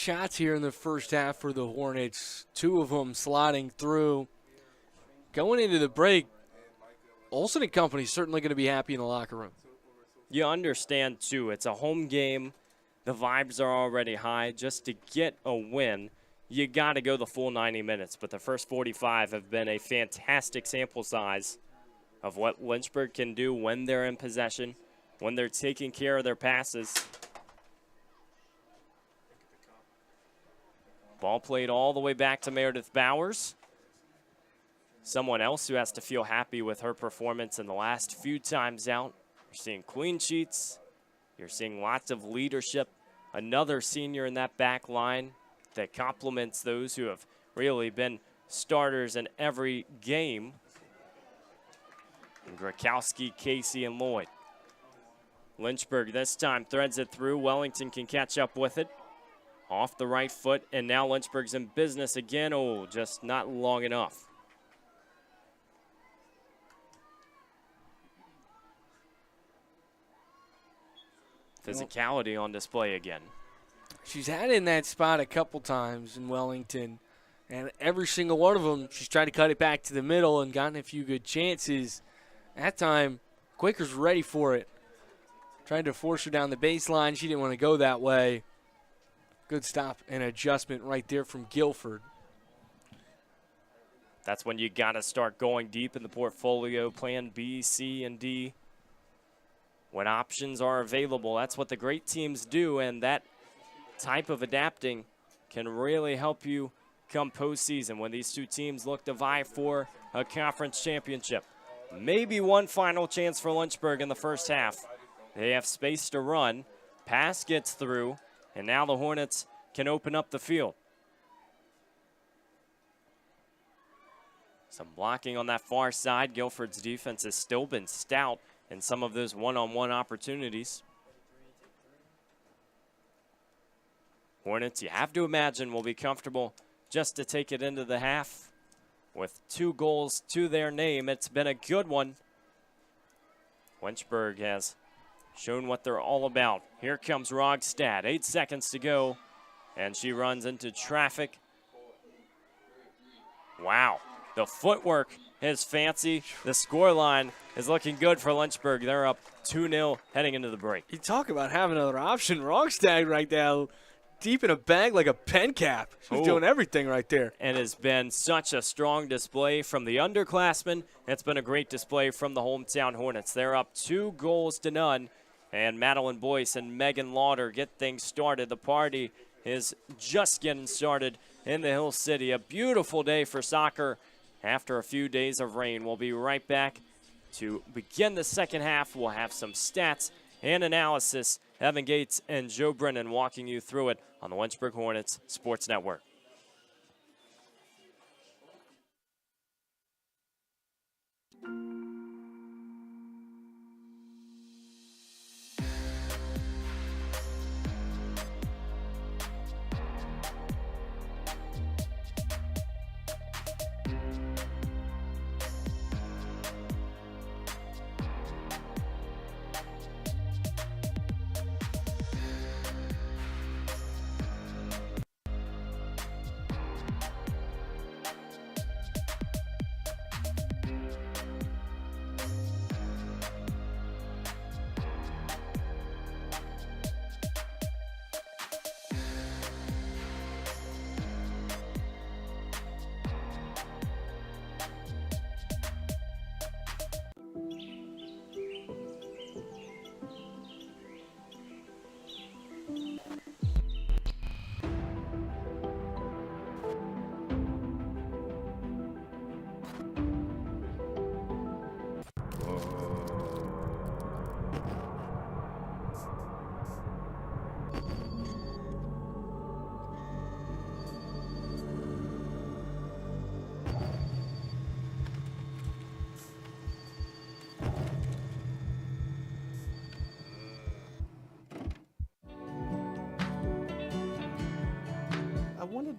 shots here in the first half for the Hornets, 2 of them sliding through. Going into the break, Olsen and company certainly going to be happy in the locker room. You understand, too, it's a home game. The vibes are already high. Just to get a win, you got to go the full 90 minutes. But the first 45 have been a fantastic sample size of what Lynchburg can do when they're in possession, when they're taking care of their passes. Ball played all the way back to Meredith Bowers. Someone else who has to feel happy with her performance in the last few times out. You're seeing clean sheets. You're seeing lots of leadership. Another senior in that back line that complements those who have really been starters in every game. Grakowski, Casey, and Lloyd. Lynchburg this time threads it through. Wellington can catch up with it. Off the right foot, and now Lynchburg's in business again. Oh, just not long enough. Physicality on display again. She's had in that spot a couple times in Wellington, and every single one of them, she's tried to cut it back to the middle and gotten a few good chances. That time, Quakers were ready for it. Tried to force her down the baseline. She didn't want to go that way. Good stop and adjustment right there from Guilford. That's when you got to start going deep in the portfolio, plan B, C, and D. When options are available, that's what the great teams do, and that type of adapting can really help you come postseason when these two teams look to vie for a conference championship. Maybe one final chance for Lynchburg in the first half. They have space to run. Pass gets through, and now the Hornets can open up the field. Some blocking on that far side. Guilford's defense has still been stout in some of those one-on-one opportunities. Hornets, you have to imagine, will be comfortable just to take it into the half. With 2 goals to their name, it's been a good one. Lynchburg has shown what they're all about. Here comes Rogstad, 8 seconds to go, and she runs into traffic. Wow, the footwork is fancy. The scoreline is looking good for Lynchburg. They're up 2-0 heading into the break. You talk about having another option. Rogstad right now, deep in a bag like a pen cap. She's doing everything right there. And has been such a strong display from the underclassmen. It's been a great display from the hometown Hornets. They're up 2-0. And Madeline Boyce and Megan Lauder get things started. The party is just getting started in the Hill City. A beautiful day for soccer after a few days of rain. We'll be right back to begin the second half. We'll have some stats and analysis. Evan Gates and Joe Brennan walking you through it on the Lynchburg Hornets Sports Network.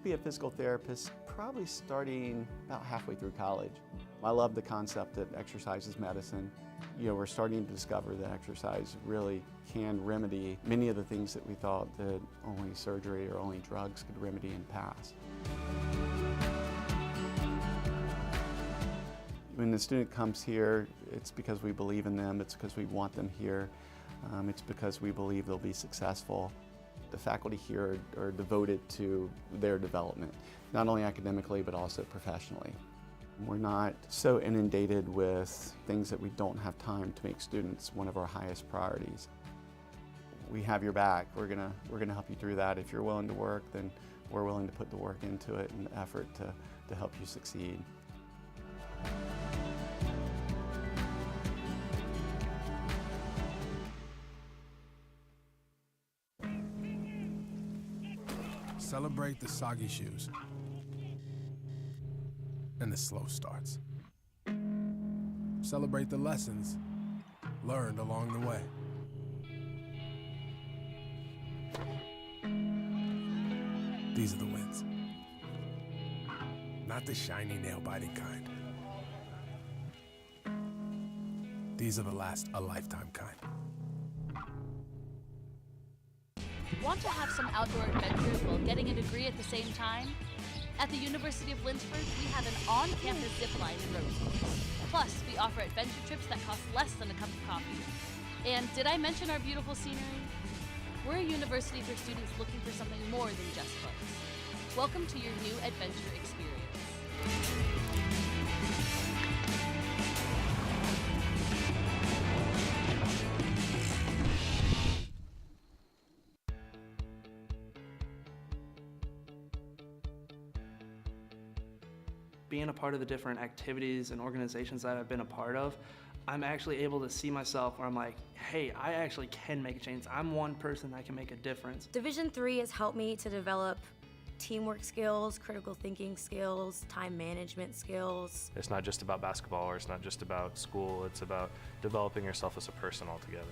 to be a physical therapist probably starting about halfway through college. I love the concept that exercise is medicine. We're starting to discover that exercise really can remedy many of the things that we thought that only surgery or only drugs could remedy in the past. When the student comes here, it's because we believe in them, it's because we want them here, it's because we believe they'll be successful. The faculty here are devoted to their development, not only academically but also professionally. We're not so inundated with things that we don't have time to make students one of our highest priorities. We have your back. We're gonna help you through that. If you're willing to work, then we're willing to put the work into it and the effort to help you succeed. Celebrate the soggy shoes and the slow starts. Celebrate the lessons learned along the way. These are the wins. Not the shiny, nail-biting kind. These are the last a lifetime kind. Want to have some outdoor adventures while getting a degree at the same time? At the University of Lynchburg, we have an on-campus zip line and ropes course. Plus, we offer adventure trips that cost less than a cup of coffee. And did I mention our beautiful scenery? We're a university for students looking for something more than just books. Welcome to your new adventure experience. Being a part of the different activities and organizations that I've been a part of, I'm actually able to see myself where I'm like, hey, I actually can make a change. I'm one person that can make a difference. Division III has helped me to develop teamwork skills, critical thinking skills, time management skills. It's not just about basketball or it's not just about school, it's about developing yourself as a person altogether.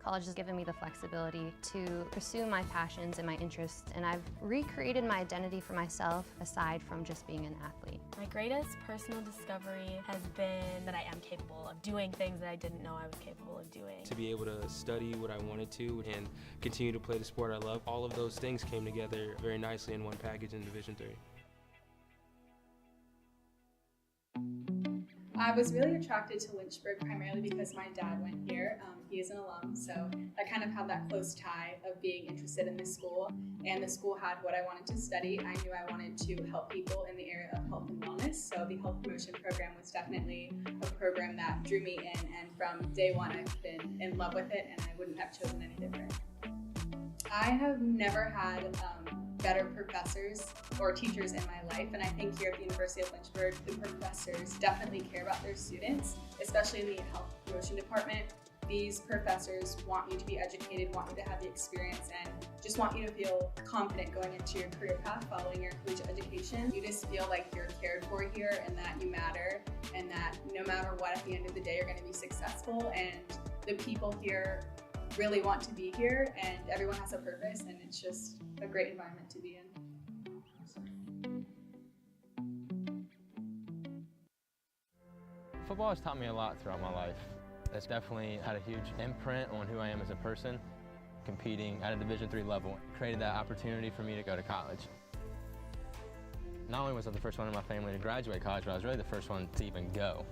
College has given me the flexibility to pursue my passions and my interests, and I've recreated my identity for myself aside from just being an athlete. My greatest personal discovery has been that I am capable of doing things that I didn't know I was capable of doing. To be able to study what I wanted to and continue to play the sport I love, all of those things came together very nicely in one package in Division III. I was really attracted to Lynchburg primarily because my dad went here. He is an alum, so I kind of had that close tie of being interested in this school, and the school had what I wanted to study. I knew I wanted to help people in the area of health and wellness, so the health promotion program was definitely a program that drew me in, and from day one I've been in love with it, and I wouldn't have chosen any different. I have never had better professors or teachers in my life, and I think here at the University of Lynchburg, the professors definitely care about their students, especially in the health promotion department. These professors want you to be educated, want you to have the experience, and just want you to feel confident going into your career path following your collegiate education. You just feel like you're cared for here and that you matter, and that no matter what, at the end of the day, you're going to be successful, and the people here really want to be here, and everyone has a purpose, and it's just a great environment to be in. Football has taught me a lot throughout my life. It's definitely had a huge imprint on who I am as a person. Competing at a Division III level created that opportunity for me to go to college. Not only was I the first one in my family to graduate college, but I was really the first one to even go.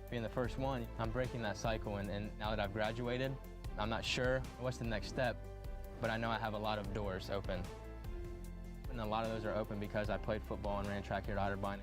Being the first one, I'm breaking that cycle, and now that I've graduated, I'm not sure what's the next step, but I know I have a lot of doors open. And a lot of those are open because I played football and ran track here at Otterbein.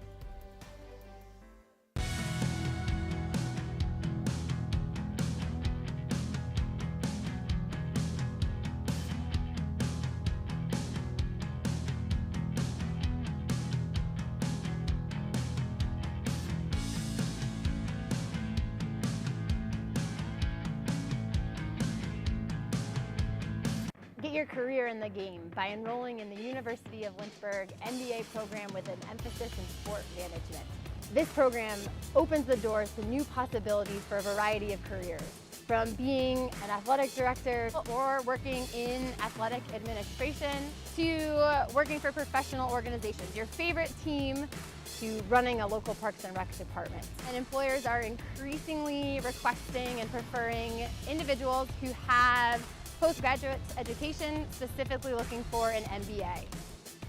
Get your career in the game by enrolling in the University of Lynchburg MBA program with an emphasis in sport management. This program opens the doors to new possibilities for a variety of careers, from being an athletic director or working in athletic administration to working for professional organizations, your favorite team, to running a local Parks and Rec department. And employers are increasingly requesting and preferring individuals who have postgraduate education, specifically looking for an MBA.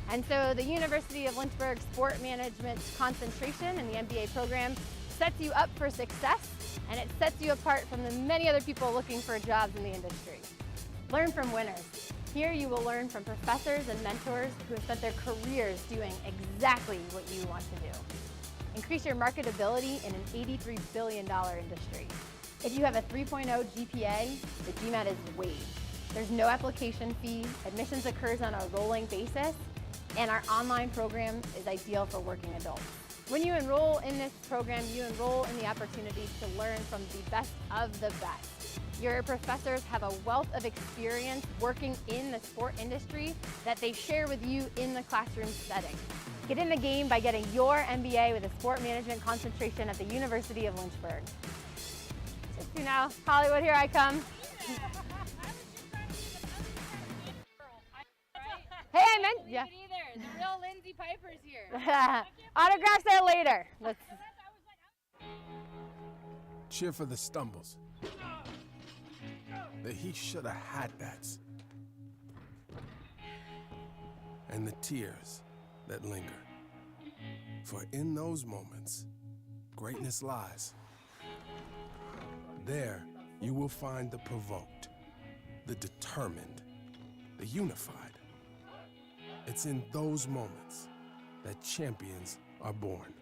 And so the University of Lynchburg Sport Management concentration in the MBA program sets you up for success, and it sets you apart from the many other people looking for jobs in the industry. Learn from winners. Here you will learn from professors and mentors who have spent their careers doing exactly what you want to do. Increase your marketability in an $83 billion industry. If you have a 3.0 GPA, the GMAT is waived. There's no application fee, admissions occurs on a rolling basis, and our online program is ideal for working adults. When you enroll in this program, you enroll in the opportunities to learn from the best of the best. Your professors have a wealth of experience working in the sport industry that they share with you in the classroom setting. Get in the game by getting your MBA with a sport management concentration at the University of Lynchburg. Just you know, Hollywood, here I come. Hey, I meant, yeah. The real Lindsay Piper's here. Autographs there later. Cheer for the stumbles. The he shoulda had that's. And the tears that linger. For in those moments, greatness lies. There, you will find the provoked, the determined, the unified. It's in those moments that champions are born.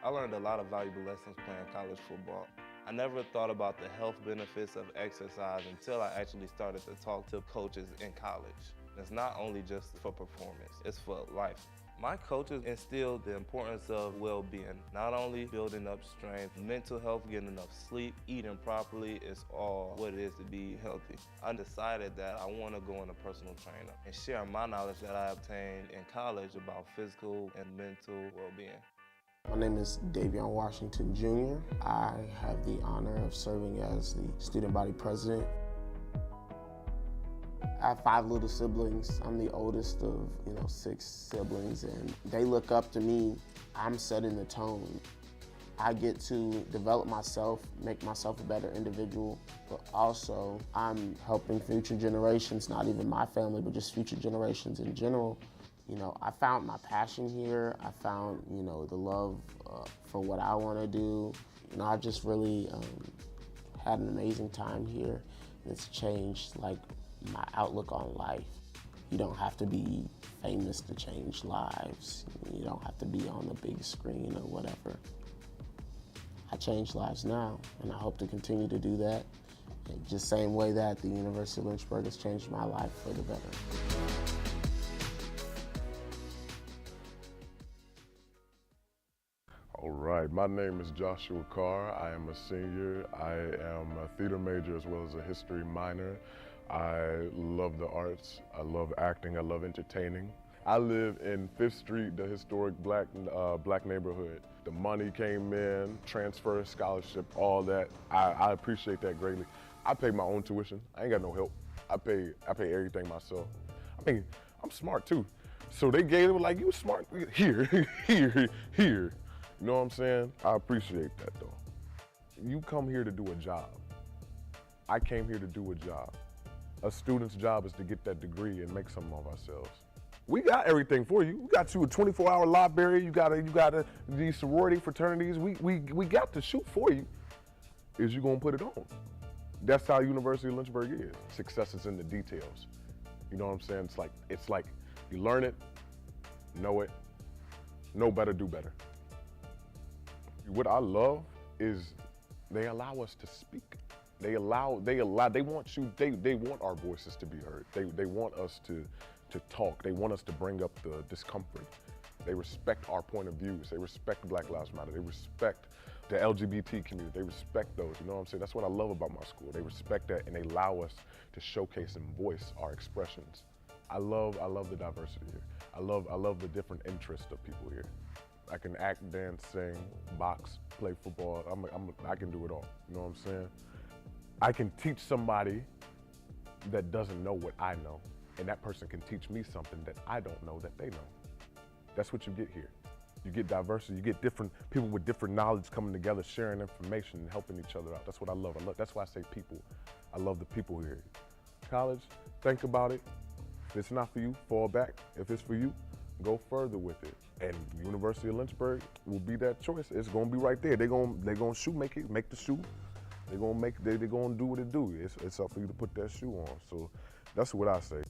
I learned a lot of valuable lessons playing college football. I never thought about the health benefits of exercise until I actually started to talk to coaches in college. It's not only just for performance, it's for life. My coaches instilled the importance of well-being, not only building up strength, mental health, getting enough sleep, eating properly is all what it is to be healthy. I decided that I want to go on a personal trainer and share my knowledge that I obtained in college about physical and mental well-being. My name is Davion Washington Jr. I have the honor of serving as the student body president. I have 5 little siblings. I'm the oldest of 6 siblings, and they look up to me. I'm setting the tone. I get to develop myself, make myself a better individual, but also I'm helping future generations, not even my family, but just future generations in general. I found my passion here. I found, the love for what I want to do. I just really had an amazing time here. It's changed, my outlook on life. You don't have to be famous to change lives. You don't have to be on the big screen or whatever. I change lives now, and I hope to continue to do that. Just same way that the University of Lynchburg has changed my life for the better. All right, my name is Joshua Carr. I am a senior. I am a theater major as well as a history minor. I love the arts. I love acting. I love entertaining. I live in 5th Street, the historic black neighborhood. The money came in, transfer, scholarship, all that. I appreciate that greatly. I pay my own tuition. I ain't got no help. I pay everything myself. I mean, I'm smart too. So they gave it like, you smart, here. You know what I'm saying? I appreciate that though. You come here to do a job. I came here to do a job. A student's job is to get that degree and make something of ourselves. We got everything for you. We got you a 24-hour library. You got these sorority fraternities. We got the shoot for you. Is you gonna put it on? That's how University of Lynchburg is. Success is in the details. You know what I'm saying? It's like you learn it, know better, do better. What I love is they allow us to speak. They want our voices to be heard. They want us to talk. They want us to bring up the discomfort. They respect our point of views. They respect Black Lives Matter. They respect the LGBT community. They respect those, you know what I'm saying? That's what I love about my school. They respect that and they allow us to showcase and voice our expressions. I love the diversity here. I love the different interests of people here. I can act, dance, sing, box, play football. I can do it all. You know what I'm saying? I can teach somebody that doesn't know what I know, and that person can teach me something that I don't know that they know. That's what you get here. You get diversity. You get different people with different knowledge coming together, sharing information and helping each other out. That's what I love. That's why I say people. I love the people here. College, think about it. If it's not for you, fall back. If it's for you, go further with it. And University of Lynchburg will be that choice. It's gonna be right there. They're gonna make the shoe. They're gonna do what it do. It's up for you to put that shoe on. So that's what I say.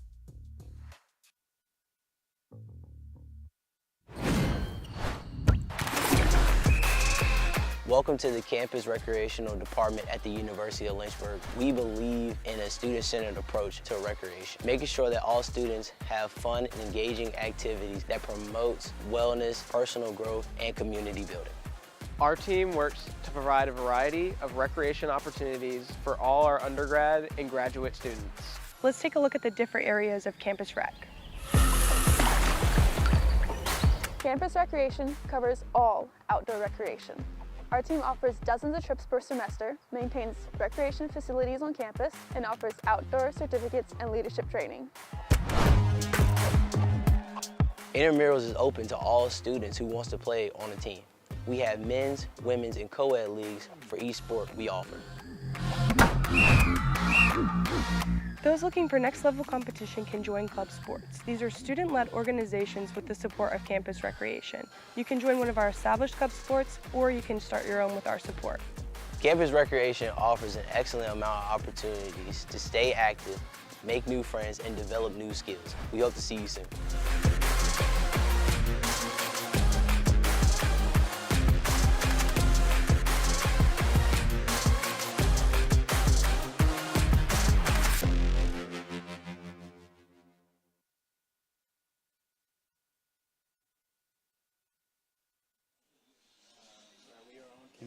Welcome to the Campus Recreational Department at the University of Lynchburg. We believe in a student-centered approach to recreation, making sure that all students have fun and engaging activities that promotes wellness, personal growth, and community building. Our team works to provide a variety of recreation opportunities for all our undergrad and graduate students. Let's take a look at the different areas of Campus Rec. Campus Recreation covers all outdoor recreation. Our team offers dozens of trips per semester, maintains recreation facilities on campus, and offers outdoor certificates and leadership training. Intramurals is open to all students who wants to play on a team. We have men's, women's, and co-ed leagues for each sport we offer. Those looking for next level competition can join club sports. These are student-led organizations with the support of Campus Recreation. You can join one of our established club sports, or you can start your own with our support. Campus Recreation offers an excellent amount of opportunities to stay active, make new friends, and develop new skills. We hope to see you soon.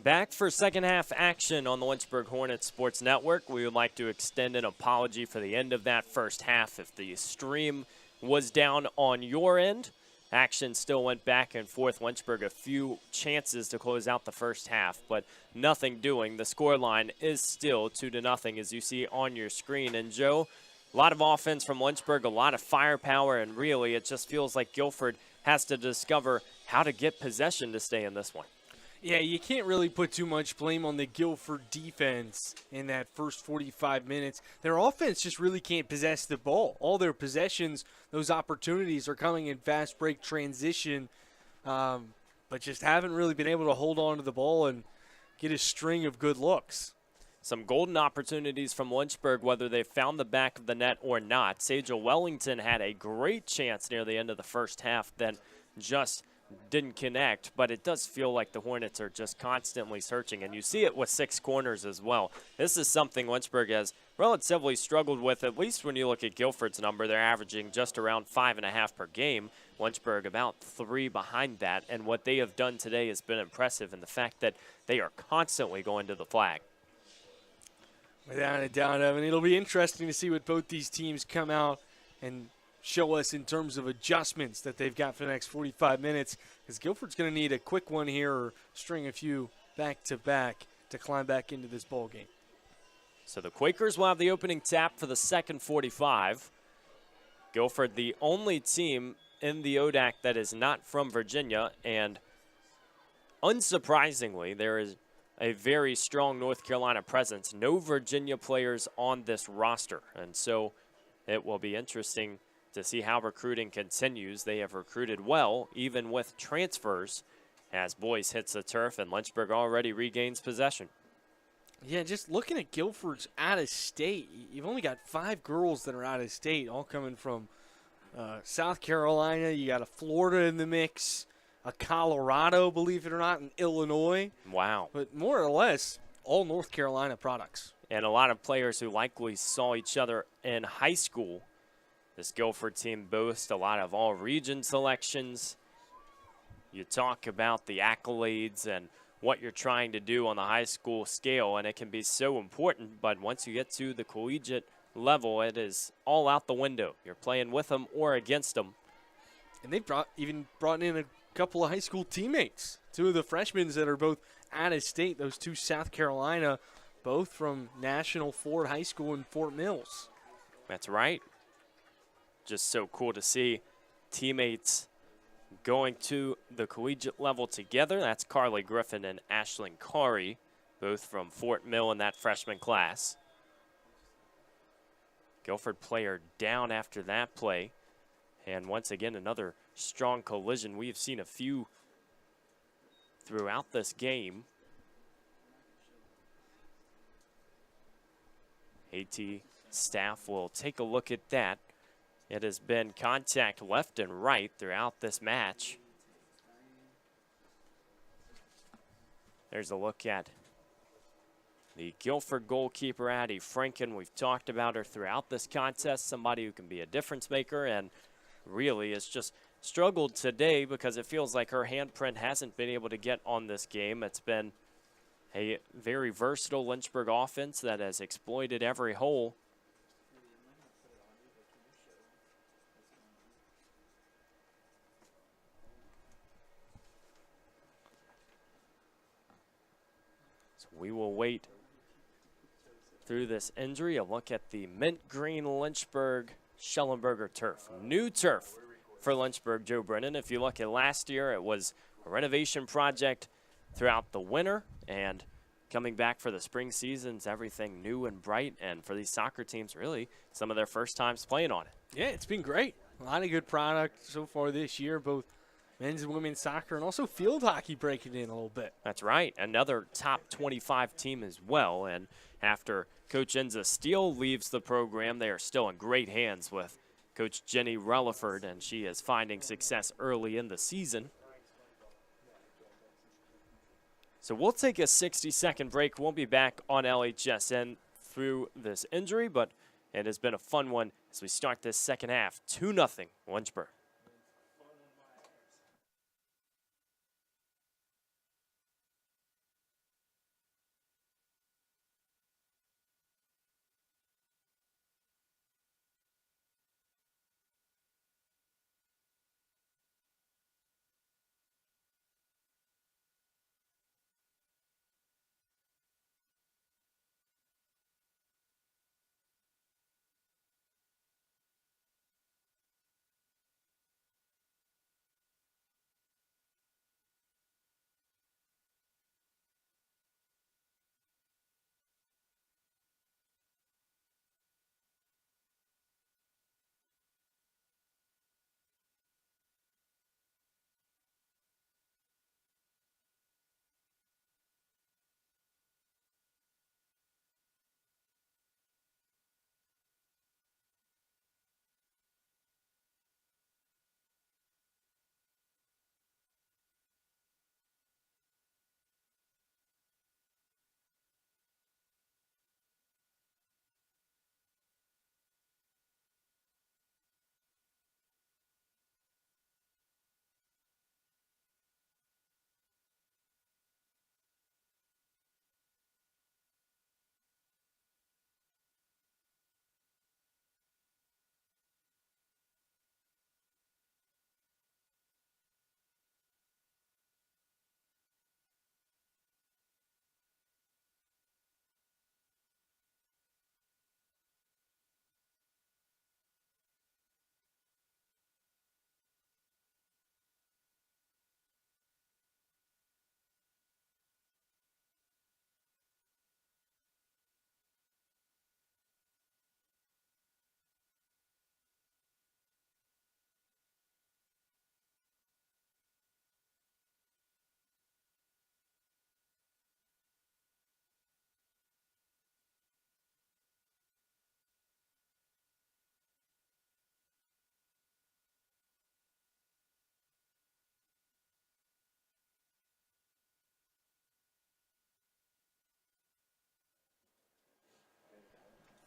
Back for second half action on the Lynchburg Hornets Sports Network. We would like to extend an apology for the end of that first half. If the stream was down on your end, action still went back and forth. Lynchburg a few chances to close out the first half, but nothing doing. The scoreline is still 2-0 as you see on your screen. And Joe, a lot of offense from Lynchburg, a lot of firepower, and really it just feels like Guilford has to discover how to get possession to stay in this one. Yeah, you can't really put too much blame on the Guilford defense in that first 45 minutes. Their offense just really can't possess the ball. All their possessions, those opportunities are coming in fast break transition, but just haven't really been able to hold on to the ball and get a string of good looks. Some golden opportunities from Lynchburg, whether they found the back of the net or not. Sajal Wellington had a great chance near the end of the first half, then just didn't connect, but it does feel like the Hornets are just constantly searching, and you see it with 6 corners as well. This is something Lynchburg has relatively struggled with, at least when you look at Guilford's number. They're averaging just around 5.5 per game. Lynchburg about 3 behind that, and what they have done today has been impressive in the fact that they are constantly going to the flag. Without a doubt, Evan. It'll be interesting to see what both these teams come out and show us in terms of adjustments that they've got for the next 45 minutes, because Guilford's going to need a quick one here or string a few back-to-back to climb back into this ball game. So the Quakers will have the opening tap for the second 45. Guilford, the only team in the ODAC that is not from Virginia, and unsurprisingly, there is a very strong North Carolina presence. No Virginia players on this roster, and so it will be interesting to see how recruiting continues. They have recruited well, even with transfers, as Boyce hits the turf and Lynchburg already regains possession. Yeah, just looking at Guilford's out-of-state, you've only got 5 girls that are out-of-state, all coming from South Carolina. You got a Florida in the mix, a Colorado, believe it or not, and Illinois. Wow. But more or less, all North Carolina products. And a lot of players who likely saw each other in high school. This Guilford team boasts a lot of all-region selections. You talk about the accolades and what you're trying to do on the high school scale, and it can be so important, but once you get to the collegiate level, it is all out the window. You're playing with them or against them. And they've brought in couple of high school teammates. Two of the freshmen that are both out of state, those two South Carolina, both from National Ford High School in Fort Mills. That's right. Just so cool to see teammates going to the collegiate level together. That's Carly Griffin and Ashlyn Kari, both from Fort Mill in that freshman class. Guilford player down after that play. And once again, another strong collision. We have seen a few throughout this game. AT staff will take a look at that. It has been contact left and right throughout this match. There's a look at the Guilford goalkeeper, Addie Franken. We've talked about her throughout this contest, somebody who can be a difference maker, and really has just struggled today because it feels like her handprint hasn't been able to get on this game. It's been a very versatile Lynchburg offense that has exploited every hole. So we will wait through this injury. A look at the mint green Lynchburg Schellenberger turf. New turf for Lynchburg, Joe Brennan. If you look at last year, it was a renovation project throughout the winter, and coming back for the spring seasons, everything new and bright. And for these soccer teams, really, some of their first times playing on it. Yeah, it's been great. A lot of good product so far this year, both men's and women's soccer, and also field hockey breaking in a little bit. That's right. Another top 25 team as well. And after Coach Enza Steele leaves the program, they are still in great hands with Coach Jenny Relaford, and she is finding success early in the season. So we'll take a 60-second break. We'll be back on LHSN through this injury, but it has been a fun one as we start this second half. 2-0 Lynchburg.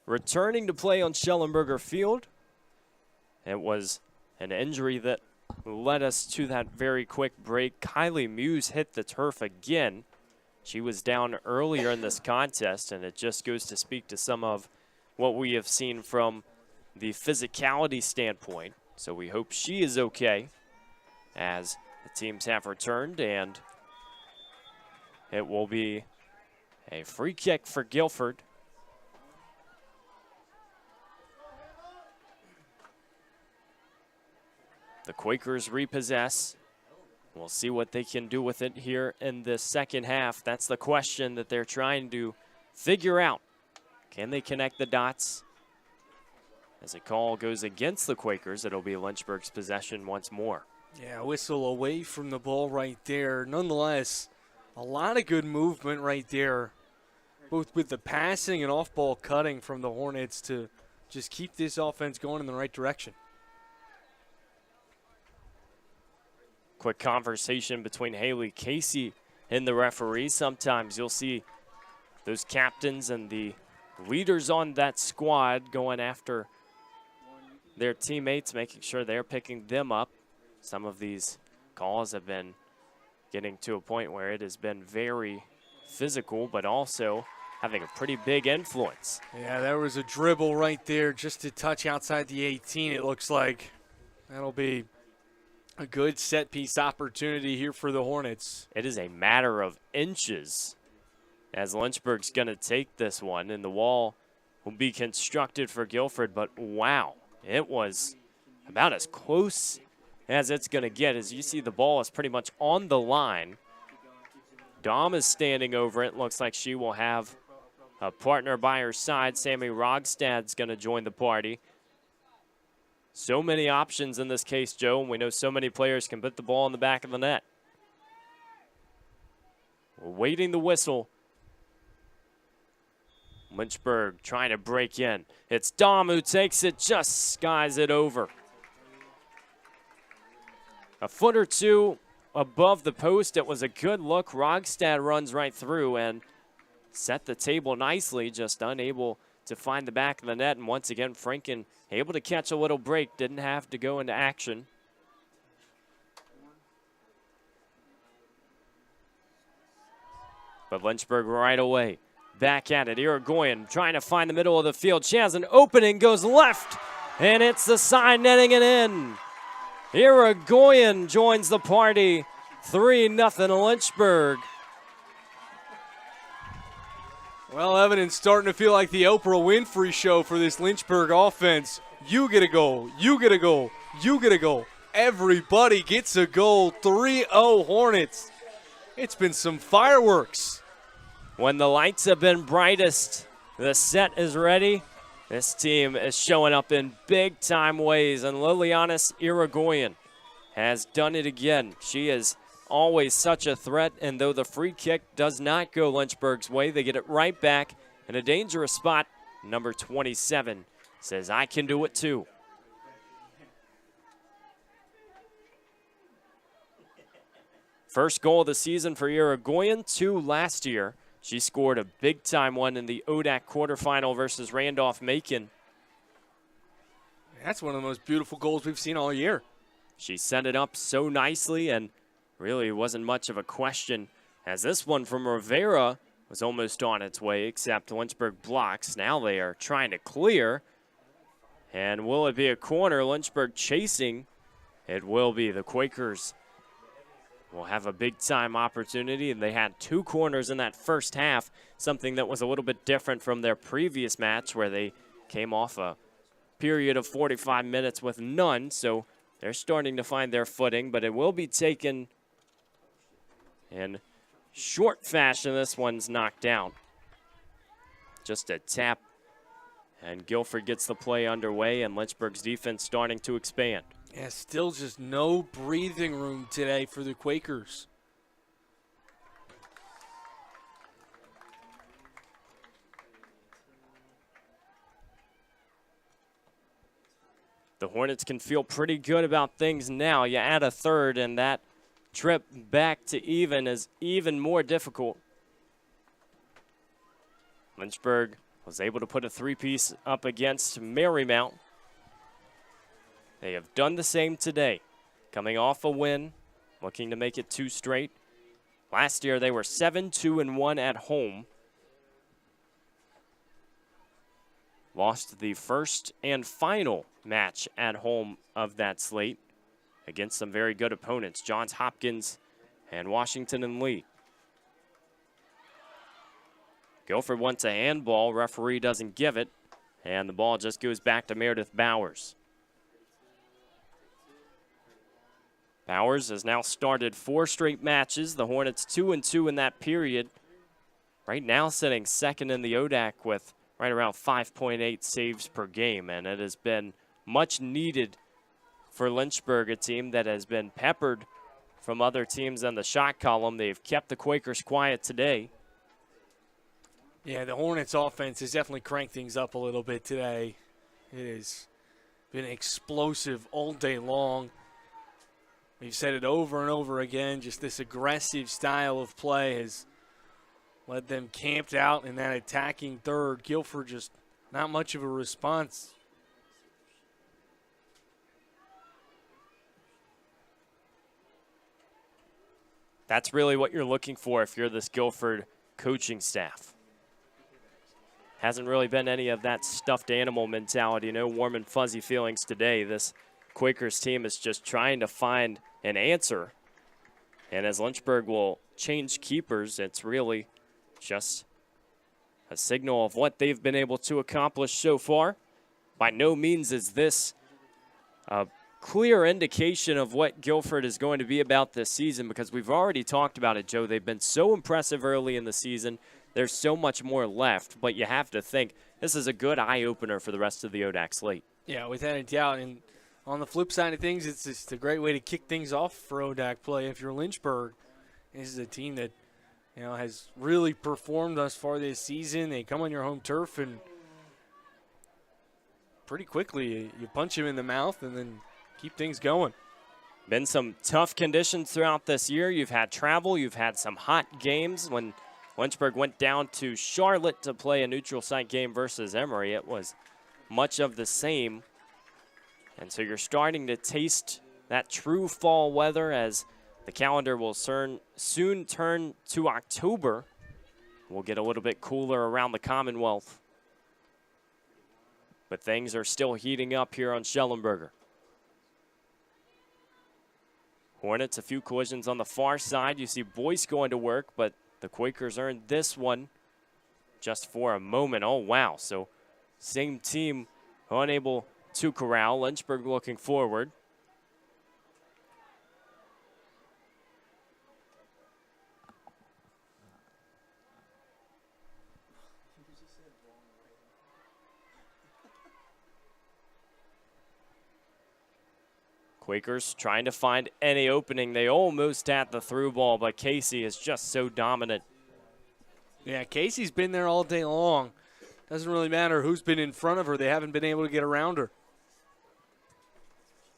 Returning to play on Schellenberger Field. It was an injury that led us to that very quick break. Kylie Muse hit the turf again. She was down earlier in this contest, and it just goes to speak to some of what we have seen from the physicality standpoint. So we hope she is okay, as The teams have returned, and it will be a free kick for Guilford. The Quakers repossess. We'll see what they can do with it here in the second half. That's the question that they're trying to figure out. Can they connect the dots? As a call goes against the Quakers, it'll be Lynchburg's possession once more. Yeah, whistle away from the ball right there. Nonetheless, a lot of good movement right there, both with the passing and off-ball cutting from the Hornets to just keep this offense going in the right direction. Quick conversation between Haley Casey and the referee. Sometimes you'll see those captains and the leaders on that squad going after their teammates, making sure they're picking them up. Some of these calls have been getting to a point where it has been very physical, but also having a pretty big influence. Yeah, there was a dribble right there just to touch outside the 18, it looks like. That'll be a good set-piece opportunity here for the Hornets. It is a matter of inches as Lynchburg's going to take this one, and the wall will be constructed for Guilford, but wow, it was about as close as it's going to get. As you see, the ball is pretty much on the line. Dom is standing over it. Looks like she will have a partner by her side. Sammy Rogstad's going to join the party. So many options in this case, Joe, and we know so many players can put the ball in the back of the net. We're waiting the whistle. Lynchburg trying to break in. It's Dom who takes it, just skies it over. A foot or two above the post. It was a good look. Rogstad runs right through and set the table nicely, just unable to find the back of the net. And once again, Franken able to catch a little break, didn't have to go into action. But Lynchburg right away, back at it. Irigoyen trying to find the middle of the field. She has an opening, goes left, and it's the side netting it in. Irigoyen joins the party, 3-0 Lynchburg. Well, Evan, it's starting to feel like the Oprah Winfrey show for this Lynchburg offense. You get a goal, you get a goal, you get a goal. Everybody gets a goal. 3-0 Hornets. It's been some fireworks. When the lights have been brightest, the set is ready. This team is showing up in big-time ways, and Lilianis Irigoyen has done it again. She is always such a threat, and though the free kick does not go Lynchburg's way, they get it right back in a dangerous spot. Number 27 says, I can do it too. First goal of the season for Irigoyen, 2 last year. She scored a big-time one in the ODAC quarterfinal versus Randolph-Macon. That's one of the most beautiful goals we've seen all year. She set it up so nicely, and really wasn't much of a question, as this one from Rivera was almost on its way, except Lynchburg blocks. Now they are trying to clear. And will it be a corner? Lynchburg chasing. It will be. The Quakers will have a big-time opportunity, and they had 2 corners in that first half, something that was a little bit different from their previous match where they came off a period of 45 minutes with none, so they're starting to find their footing, but it will be taken in short fashion. This one's knocked down. Just a tap, and Guilford gets the play underway, and Lynchburg's defense starting to expand. Yeah, still just no breathing room today for the Quakers. The Hornets can feel pretty good about things now. You add a third, and that trip back to even is even more difficult. Lynchburg was able to put a 3-piece up against Marymount. They have done the same today, coming off a win, looking to make it 2 straight. Last year, they were 7-2-1 at home. Lost the first and final match at home of that slate. against some very good opponents, Johns Hopkins and Washington and Lee. Guilford wants a handball. Referee doesn't give it, and the ball just goes back to Meredith Bowers. Bowers has now started 4 straight matches. The Hornets 2-2 in that period. Right now sitting second in the ODAC with right around 5.8 saves per game, and it has been much needed for Lynchburg, a team that has been peppered from other teams in the shot column. They've kept the Quakers quiet today. Yeah, the Hornets offense has definitely cranked things up a little bit today. It has been explosive all day long. We've said it over and over again, just this aggressive style of play has led them camped out in that attacking third. Guilford just not much of a response. That's really what you're looking for if you're this Guilford coaching staff. Hasn't really been any of that stuffed animal mentality, no warm and fuzzy feelings today. This Quakers team is just trying to find an answer. And as Lynchburg will change keepers, it's really just a signal of what they've been able to accomplish so far. By no means is this a clear indication of what Guilford is going to be about this season, because we've already talked about it, Joe. They've been so impressive early in the season. There's so much more left, but you have to think this is a good eye-opener for the rest of the ODAC slate. Yeah, without a doubt. And on the flip side of things, it's just a great way to kick things off for ODAC play. If you're Lynchburg, this is a team that has really performed thus far this season. They come on your home turf and pretty quickly you punch them in the mouth and then keep things going. Been some tough conditions throughout this year. You've had travel. You've had some hot games. When Lynchburg went down to Charlotte to play a neutral site game versus Emory, it was much of the same. And so you're starting to taste that true fall weather as the calendar will soon turn to October. We'll get a little bit cooler around the Commonwealth. But things are still heating up here on Schellenberger. Hornets, a few collisions on the far side. You see Boyce going to work, but the Quakers earned this one just for a moment. Oh, wow. So same team unable to corral. Lynchburg looking forward. Quakers trying to find any opening. They almost had the through ball, but Casey is just so dominant. Yeah, Casey's been there all day long. Doesn't really matter who's been in front of her. They haven't been able to get around her.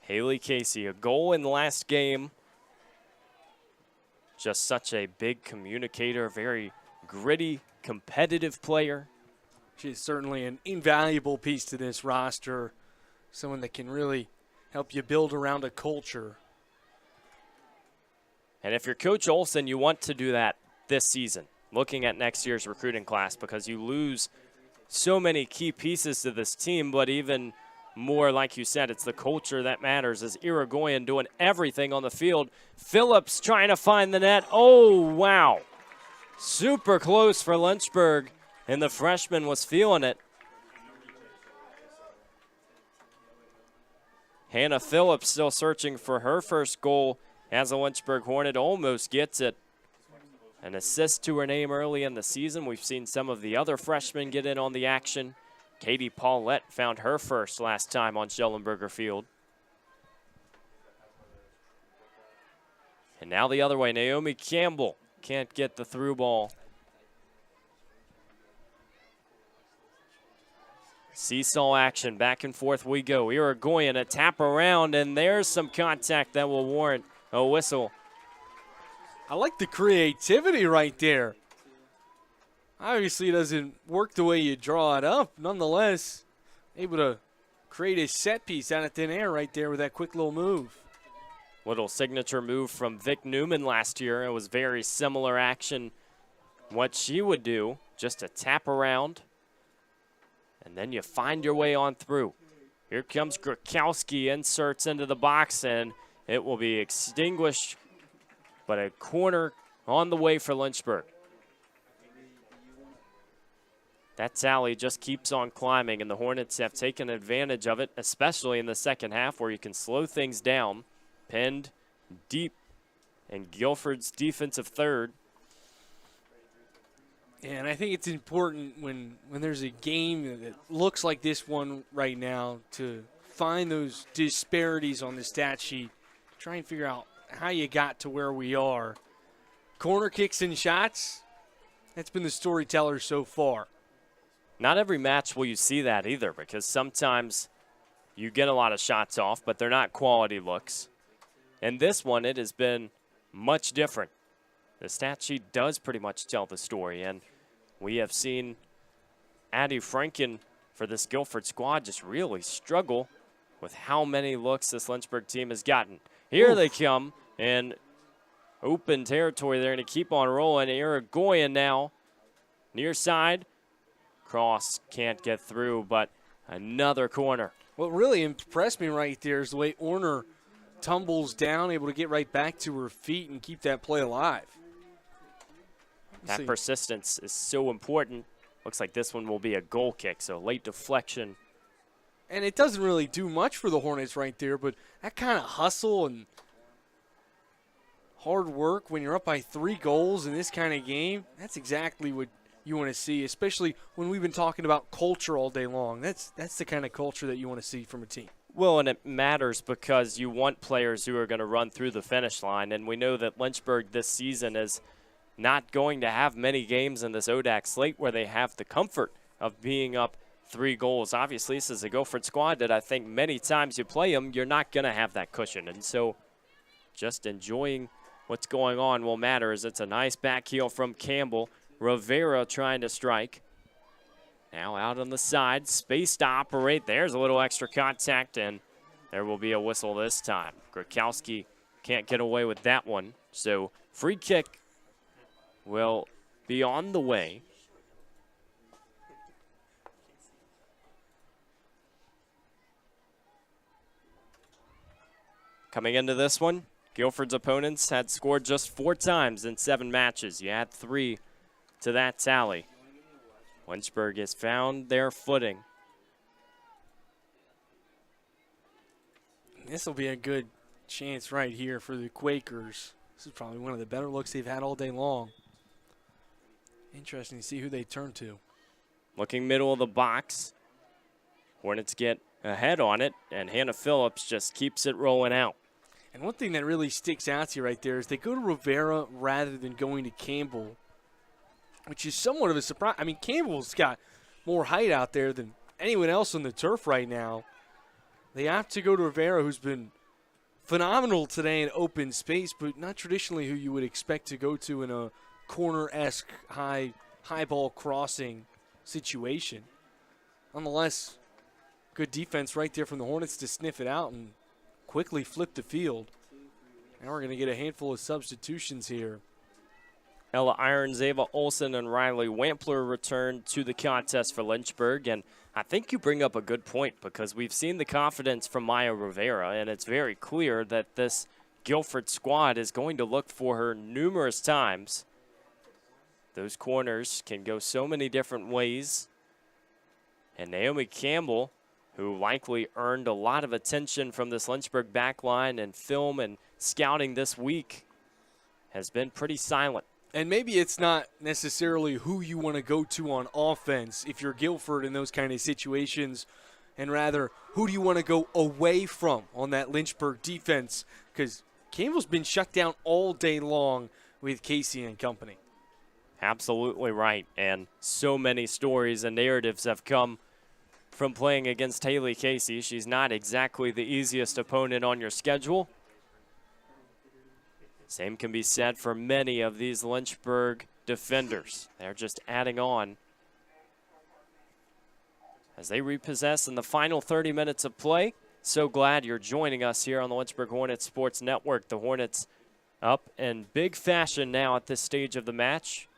Haley Casey, a goal in the last game. Just such a big communicator, very gritty, competitive player. She's certainly an invaluable piece to this roster. Someone that can really help you build around a culture. And if you're Coach Olson, you want to do that this season, looking at next year's recruiting class, because you lose so many key pieces to this team, but even more, like you said, it's the culture that matters. As Irigoyen doing everything on the field. Phillips trying to find the net. Oh, wow. Super close for Lynchburg, and the freshman was feeling it. Hannah Phillips still searching for her first goal as a Lynchburg Hornet, almost gets it. An assist to her name early in the season. We've seen some of the other freshmen get in on the action. Katie Paulette found her first last time on Schellenberger Field. And now the other way, Naomi Campbell can't get the through ball. Seesaw action, back and forth we go. Irigoyen, a tap around, and there's some contact that will warrant a whistle. I like the creativity right there. Obviously, it doesn't work the way you draw it up. Nonetheless, able to create a set piece out of thin air right there with that quick little move. Little signature move from Vic Newman last year. It was very similar action. What she would do, just a tap around, and then you find your way on through. Here comes Grakowski, inserts into the box, and It will be extinguished, but a corner on the way for Lynchburg. That tally just keeps on climbing, and the Hornets have taken advantage of it, especially in the second half where you can slow things down. Pinned deep in Guilford's defensive third. And I think it's important when there's a game that looks like this one right now to find those disparities on the stat sheet, try and figure out how you got to where we are. Corner kicks and shots, that's been the storyteller so far. Not every match will you see that either, because sometimes you get a lot of shots off, but they're not quality looks. And this one, it has been much different. The stat sheet does pretty much tell the story, and we have seen Addie Franken for this Guilford squad just really struggle with how many looks this Lynchburg team has gotten. Here they come in open territory. They're going to keep on rolling. Irigoyen now near side. Cross can't get through, but another corner. What really impressed me right there is the way Orner tumbles down, able to get right back to her feet and keep that play alive. That persistence is so important. Looks like this one will be a goal kick, so late deflection. And it doesn't really do much for the Hornets right there, but that kind of hustle and hard work when you're up by 3 goals in this kind of game, that's exactly what you want to see, especially when we've been talking about culture all day long. That's the kind of culture that you want to see from a team. Well, and it matters because you want players who are going to run through the finish line, and we know that Lynchburg this season is not going to have many games in this ODAC slate where they have the comfort of being up 3 goals. Obviously, this is a Guilford squad that I think many times you play them, you're not going to have that cushion. And so just enjoying what's going on will matter as it's a nice back heel from Campbell. Rivera trying to strike. Now out on the side, space to operate. There's a little extra contact, and there will be a whistle this time. Grakowski can't get away with that one. So free kick will be on the way. Coming into this one, Guilford's opponents had scored just 4 times in 7 matches. You add 3 to that tally. Lynchburg has found their footing. This will be a good chance right here for the Quakers. This is probably one of the better looks they've had all day long. Interesting to see who they turn to. Looking middle of the box. Hornets get ahead on it, and Hannah Phillips just keeps it rolling out. And one thing that really sticks out to you right there is they go to Rivera rather than going to Campbell, which is somewhat of a surprise. I mean, Campbell's got more height out there than anyone else on the turf right now. They have to go to Rivera, who's been phenomenal today in open space, but not traditionally who you would expect to go to in a corner-esque high ball crossing situation. Nonetheless, good defense right there from the Hornets to sniff it out and quickly flip the field. Now we're going to get a handful of substitutions here. Ella Irons, Ava Olson, and Riley Wampler return to the contest for Lynchburg. And I think you bring up a good point because we've seen the confidence from Maya Rivera, and it's very clear that this Guilford squad is going to look for her numerous times. Those corners can go so many different ways. And Naomi Campbell, who likely earned a lot of attention from this Lynchburg backline and film and scouting this week, has been pretty silent. And maybe it's not necessarily who you want to go to on offense if you're Guilford in those kind of situations, and rather who do you want to go away from on that Lynchburg defense, because Campbell's been shut down all day long with Casey and company. Absolutely right, and so many stories and narratives have come from playing against Haley Casey. She's not exactly the easiest opponent on your schedule. Same can be said for many of these Lynchburg defenders. They're just adding on as they repossess in the final 30 minutes of play. So glad you're joining us here on the Lynchburg Hornets Sports Network. The Hornets up in big fashion now at this stage of the match,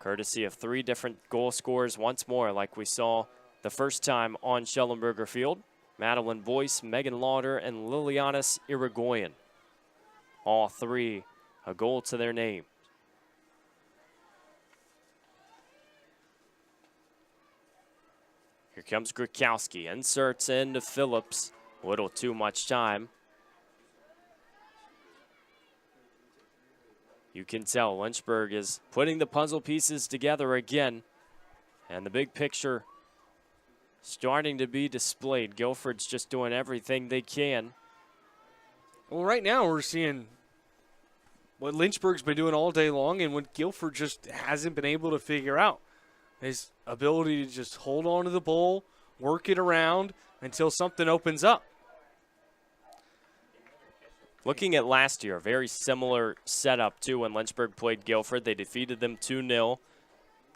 courtesy of 3 different goal scorers once more, like we saw the first time on Schellenberger Field. Madeline Boyce, Megan Lauder, and Lilianis Irigoyen. All three a goal to their name. Here comes Grukowski, inserts into Phillips. A little too much time. You can tell Lynchburg is putting the puzzle pieces together again. And the big picture starting to be displayed. Guilford's just doing everything they can. Well, right now we're seeing what Lynchburg's been doing all day long and what Guilford just hasn't been able to figure out. His ability to just hold on to the ball, work it around until something opens up. Looking at last year, a very similar setup too when Lynchburg played Guilford. They defeated them 2-0,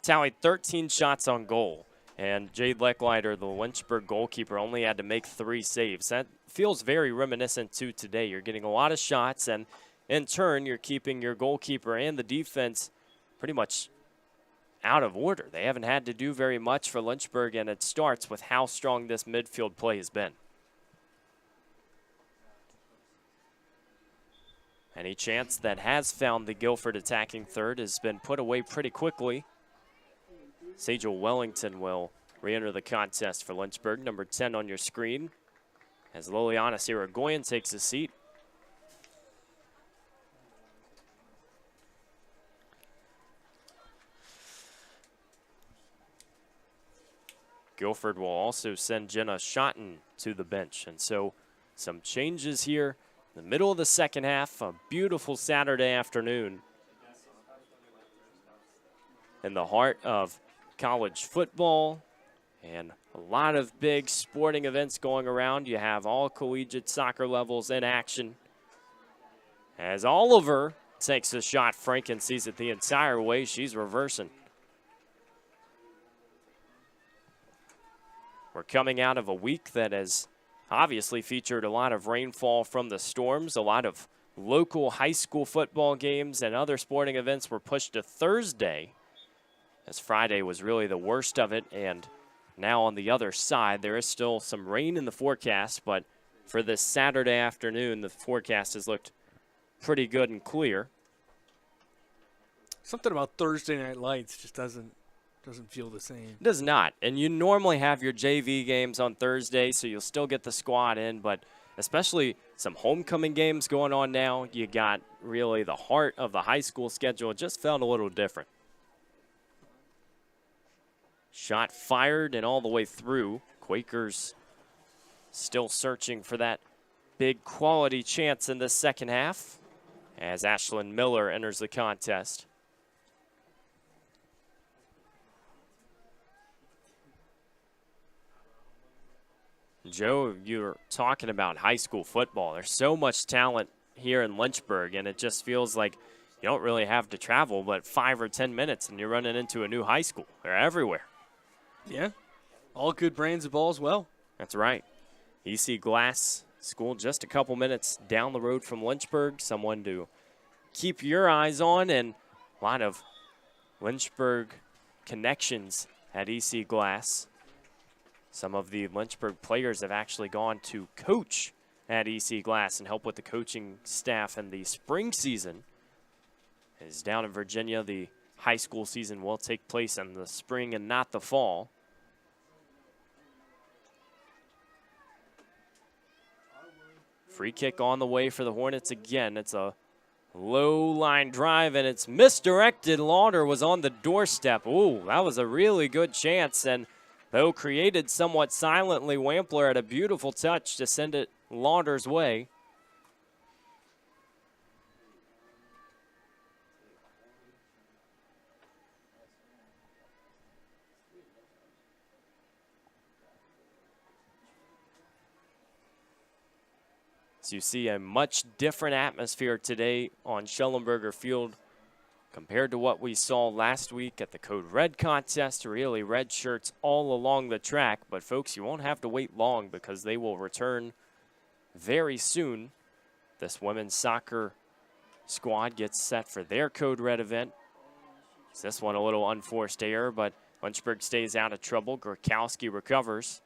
tallied 13 shots on goal. And Jade Lecklider, the Lynchburg goalkeeper, only had to make 3 saves. That feels very reminiscent to today. You're getting a lot of shots, and in turn, you're keeping your goalkeeper and the defense pretty much out of order. They haven't had to do very much for Lynchburg, and it starts with how strong this midfield play has been. Any chance that has found the Guilford attacking third has been put away pretty quickly. Sajal Wellington will re-enter the contest for Lynchburg, number 10 on your screen, as Lilianis Irigoyen takes a seat. Guilford will also send Jenna Schotten to the bench, and so some changes here in the middle of the second half. A beautiful Saturday afternoon in the heart of college football, and a lot of big sporting events going around. You have all collegiate soccer levels in action. As Oliver takes a shot, Franken sees it the entire way. She's reversing. We're coming out of a week that has obviously featured a lot of rainfall from the storms. A lot of local high school football games and other sporting events were pushed to Thursday, as Friday was really the worst of it. And now on the other side, there is still some rain in the forecast, but for this Saturday afternoon, the forecast has looked pretty good and clear. Something about Thursday night lights just doesn't feel the same. It does not. And you normally have your JV games on Thursday, so you'll still get the squad in, but especially some homecoming games going on now, you got really the heart of the high school schedule. It just felt a little different. Shot fired and all the way through. Quakers still searching for that big quality chance in the second half as Ashlyn Miller enters the contest. Joe, you're talking about high school football. There's so much talent here in Lynchburg, and it just feels like you don't really have to travel but 5 or 10 minutes, and you're running into a new high school. They're everywhere. Yeah, all good brands of ball as well. That's right. EC Glass School just a couple minutes down the road from Lynchburg. Someone to keep your eyes on, and a lot of Lynchburg connections at EC Glass. Some of the Lynchburg players have actually gone to coach at EC Glass and help with the coaching staff in the spring season. As down in Virginia, the high school season will take place in the spring and not the fall. Free kick on the way for the Hornets again. It's a low line drive, and it's misdirected. Lauder was on the doorstep. Ooh, that was a really good chance, and though created somewhat silently, Wampler had a beautiful touch to send it Lauder's way. So you see a much different atmosphere today on Schellenberger Field compared to what we saw last week at the Code Red contest. Really red shirts all along the track. But folks, you won't have to wait long because they will return very soon. This women's soccer squad gets set for their Code Red event. This one a little unforced error, but Lynchburg stays out of trouble. Grukowski recovers.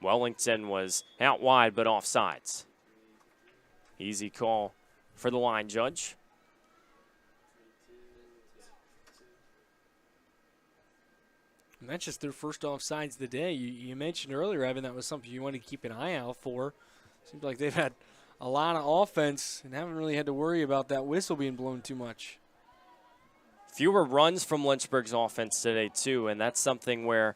Wellington was out wide but offsides. Easy call for the line judge. And that's just their first offsides of the day. You mentioned earlier, Evan, that was something you wanted to keep an eye out for. Seems like they've had a lot of offense and haven't really had to worry about that whistle being blown too much. Fewer runs from Lynchburg's offense today, too, and that's something where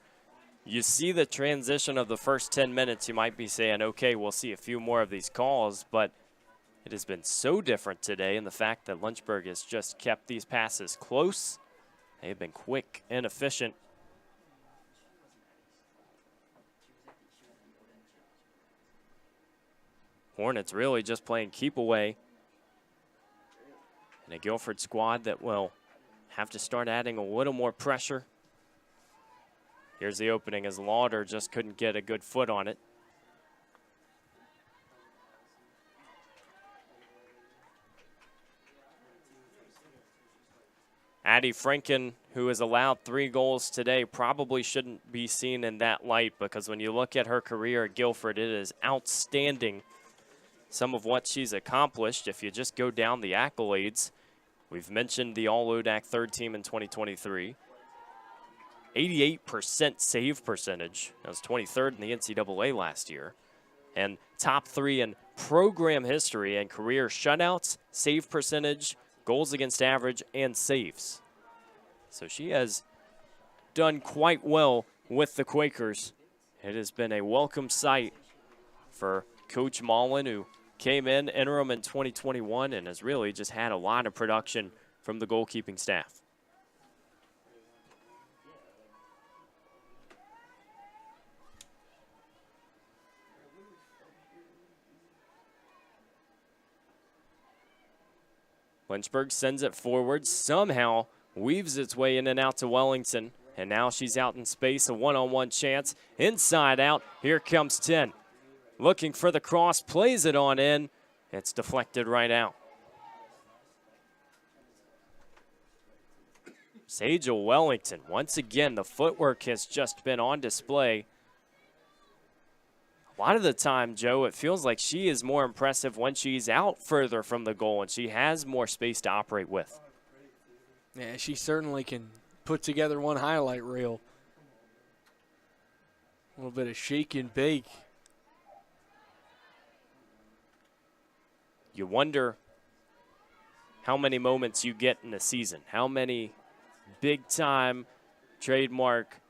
you see the transition of the first 10 minutes. You might be saying, okay, we'll see a few more of these calls, but it has been so different today in the fact that Lynchburg has just kept these passes close. They've been quick and efficient. Hornets really just playing keep away. And a Guilford squad that will have to start adding a little more pressure. Here's the opening as Lauder just couldn't get a good foot on it. Addie Franken, who has allowed 3 goals today, probably shouldn't be seen in that light, because when you look at her career at Guilford, it is outstanding. Some of what she's accomplished, if you just go down the accolades, we've mentioned the All-ODAC third team in 2023. 88% save percentage. That was 23rd in the NCAA last year. And top 3 in program history and career shutouts, save percentage, goals against average, and saves. So she has done quite well with the Quakers. It has been a welcome sight for Coach Mullen, who came in interim in 2021 and has really just had a lot of production from the goalkeeping staff. Lynchburg sends it forward, somehow weaves its way in and out to Wellington, and now she's out in space, a one-on-one chance, inside out, here comes 10. Looking for the cross, plays it on in. It's deflected right out. Sejal Wellington, once again, the footwork has just been on display. A lot of the time, Joe, it feels like she is more impressive when she's out further from the goal and she has more space to operate with. Yeah, she certainly can put together one highlight reel. A little bit of shake and bake. You wonder how many moments you get in a season, how many big-time trademark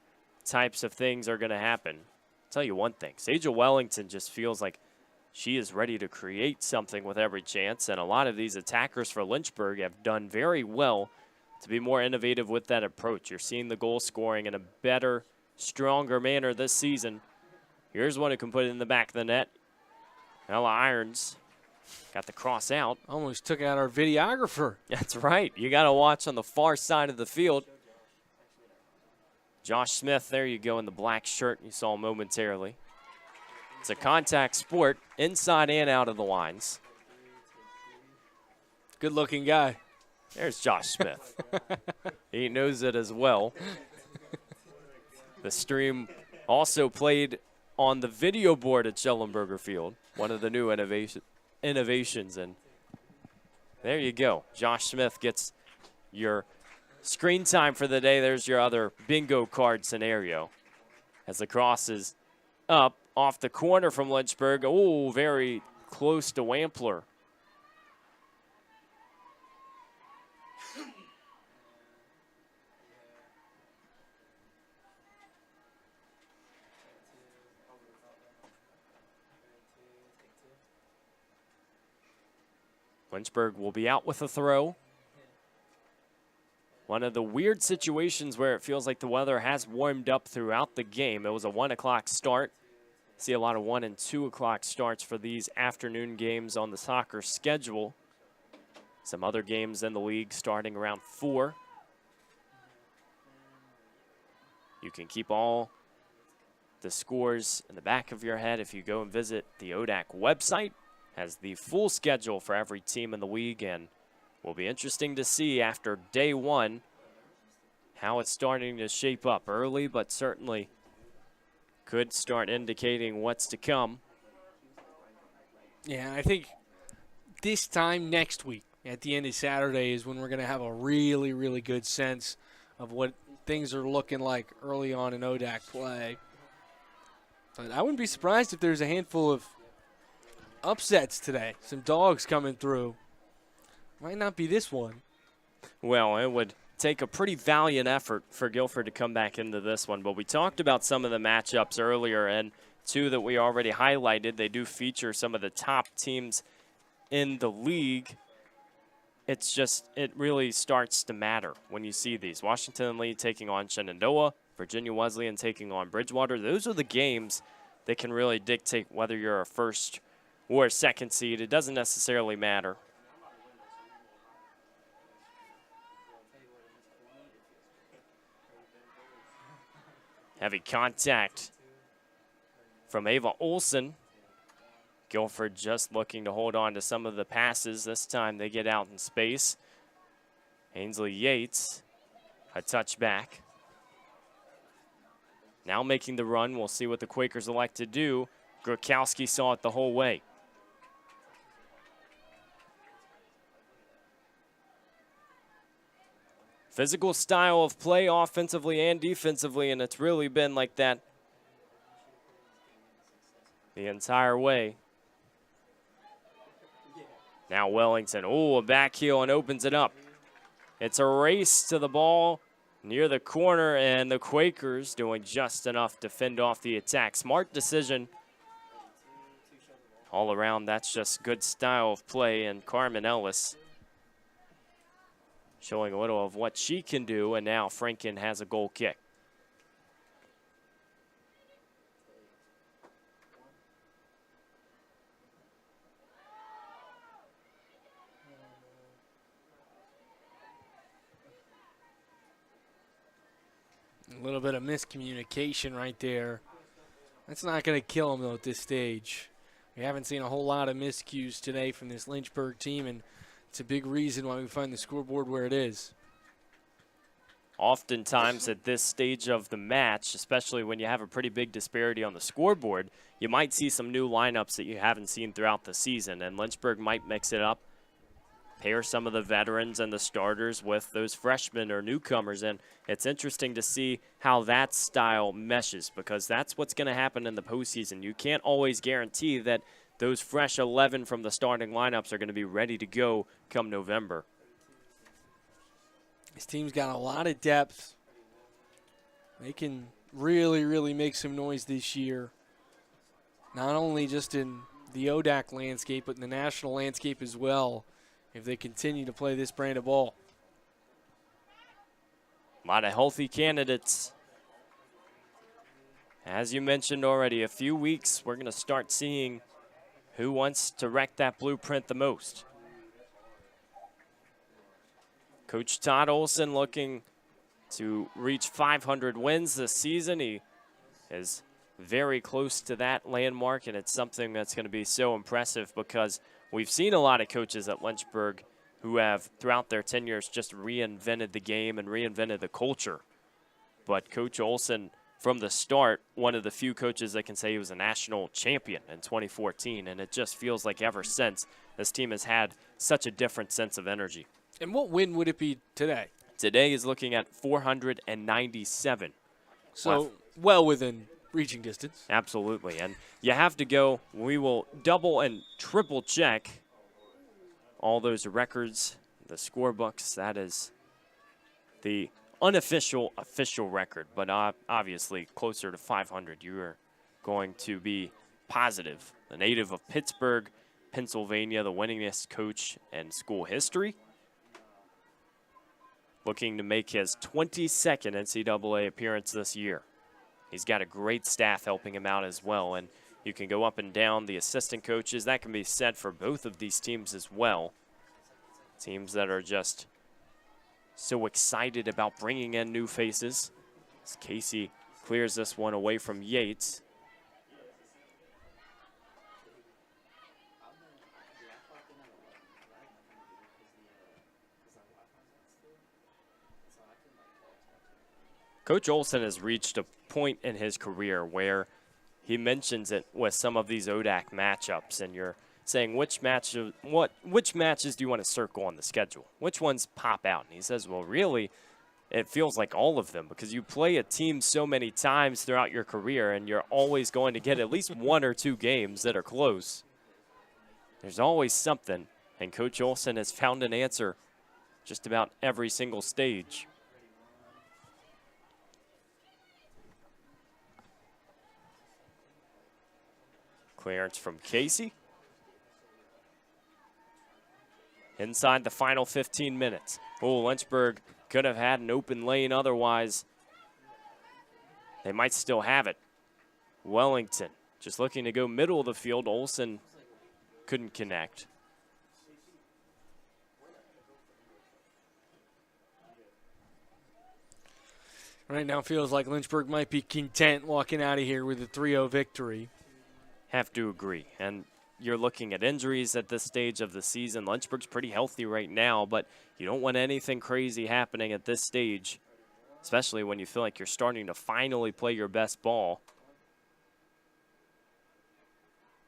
types of things are going to happen. I'll tell you one thing, Sejal Wellington just feels like she is ready to create something with every chance, and a lot of these attackers for Lynchburg have done very well to be more innovative with that approach. You're seeing the goal scoring in a better, stronger manner this season. Here's one who can put it in the back of the net. Ella Irons got the cross out. Almost took out our videographer. That's right. You got to watch on the far side of the field. Josh Smith, there you go in the black shirt you saw momentarily. It's a contact sport, inside and out of the lines. Good-looking guy. There's Josh Smith. He knows it as well. The stream also played on the video board at Schellenberger Field, one of the new innovations. And there you go. Josh Smith gets your screen time for the day. There's your other bingo card scenario. As the cross is up off the corner from Lynchburg. Oh, very close to Wampler. Lynchburg will be out with a throw. One of the weird situations where it feels like the weather has warmed up throughout the game. It was a 1 o'clock start. See a lot of 1 and 2 o'clock starts for these afternoon games on the soccer schedule. Some other games in the league starting around 4. You can keep all the scores in the back of your head if you go and visit the ODAC website. Has the full schedule for every team in the league, and will be interesting to see after day 1 how it's starting to shape up early, but certainly could start indicating what's to come. Yeah, I think this time next week, at the end of Saturday, is when we're going to have a really, really good sense of what things are looking like early on in ODAC play. But I wouldn't be surprised if there's a handful of upsets today. Some dogs coming through. Might not be this one. Well, it would take a pretty valiant effort for Guilford to come back into this one. But we talked about some of the matchups earlier, and two that we already highlighted. They do feature some of the top teams in the league. It's just, it really starts to matter when you see these. Washington and Lee taking on Shenandoah, Virginia Wesleyan taking on Bridgewater. Those are the games that can really dictate whether you're a first or a second seed. It doesn't necessarily matter. Heavy contact from Ava Olson. Guilford just looking to hold on to some of the passes. This time they get out in space. Ainsley Yates, a touchback. Now making the run. We'll see what the Quakers elect to do. Grokowski saw it the whole way. Physical style of play offensively and defensively, and it's really been like that the entire way. Now Wellington, a back heel and opens it up. It's a race to the ball near the corner, and the Quakers doing just enough to fend off the attack. Smart decision all around. That's just good style of play, and Carmen Ellis showing a little of what she can do, and now Franken has a goal kick. A little bit of miscommunication right there. That's not going to kill them, though, at this stage. We haven't seen a whole lot of miscues today from this Lynchburg team, and it's a big reason why we find the scoreboard where it is. Oftentimes at this stage of the match, especially when you have a pretty big disparity on the scoreboard, you might see some new lineups that you haven't seen throughout the season, and Lynchburg might mix it up, pair some of the veterans and the starters with those freshmen or newcomers, and it's interesting to see how that style meshes, because that's what's going to happen in the postseason. You can't always guarantee that those fresh 11 from the starting lineups are going to be ready to go come November. This team's got a lot of depth. They can really, really make some noise this year. Not only just in the ODAC landscape, but in the national landscape as well, if they continue to play this brand of ball. A lot of healthy candidates. As you mentioned already, a few weeks, we're going to start seeing who wants to wreck that blueprint the most. Coach Todd Olson looking to reach 500 wins this season. He is very close to that landmark, and it's something that's going to be so impressive because we've seen a lot of coaches at Lynchburg who have, throughout their tenures, just reinvented the game and reinvented the culture. But Coach Olson, from the start, one of the few coaches that can say he was a national champion in 2014, and it just feels like ever since this team has had such a different sense of energy. And what win would it be today? Today is looking at 497. So well within reaching distance. Absolutely, and you have to go. We will double and triple check all those records, the scorebooks. That is the unofficial official record, but obviously closer to 500. You are going to be positive. The native of Pittsburgh, Pennsylvania, the winningest coach in school history, looking to make his 22nd NCAA appearance this year. He's got a great staff helping him out as well, and you can go up and down the assistant coaches. That can be said for both of these teams as well. Teams that are just so excited about bringing in new faces. As Casey clears this one away from Yates. Coach Olson has reached a point in his career where he mentions it with some of these ODAC matchups, and you're saying which matches do you want to circle on the schedule? Which ones pop out? And he says, well, really, it feels like all of them, because you play a team so many times throughout your career, and you're always going to get at least 1 or 2 games that are close. There's always something, and Coach Olson has found an answer just about every single stage. Clearance from Casey. Inside the final 15 minutes. Oh, Lynchburg could have had an open lane otherwise. They might still have it. Wellington just looking to go middle of the field. Olson couldn't connect. Right now feels like Lynchburg might be content walking out of here with a 3-0 victory. Have to agree. And you're looking at injuries at this stage of the season. Lynchburg's pretty healthy right now, but you don't want anything crazy happening at this stage, especially when you feel like you're starting to finally play your best ball,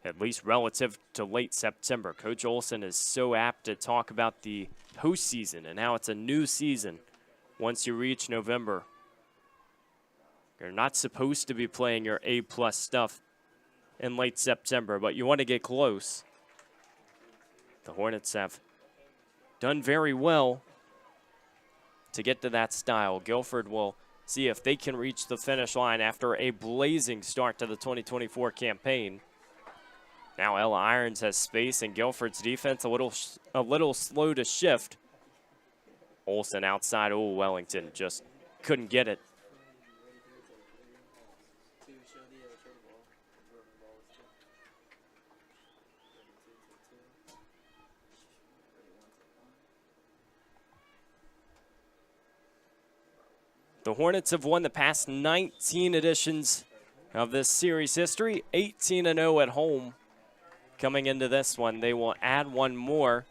at least relative to late September. Coach Olson is so apt to talk about the postseason and how it's a new season once you reach November. You're not supposed to be playing your A-plus stuff in late September, but you want to get close. The Hornets have done very well to get to that style. Guilford will see if they can reach the finish line after a blazing start to the 2024 campaign. Now Ella Irons has space, and Guilford's defense a little slow to shift. Olson outside. Oh, Wellington just couldn't get it. The Hornets have won the past 19 editions of this series history, 18-0 at home. Coming into this one, they will add one more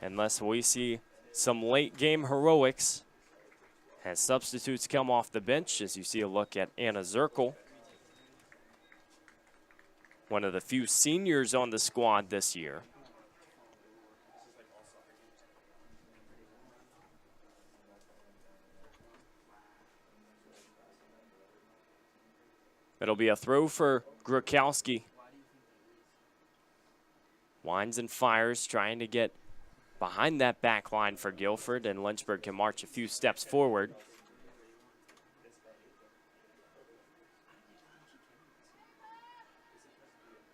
unless we see some late game heroics as substitutes come off the bench, as you see a look at Anna Zirkel, one of the few seniors on the squad this year. It'll be a throw for Grokowski. Winds and fires, trying to get behind that back line for Guilford, and Lynchburg can march a few steps forward.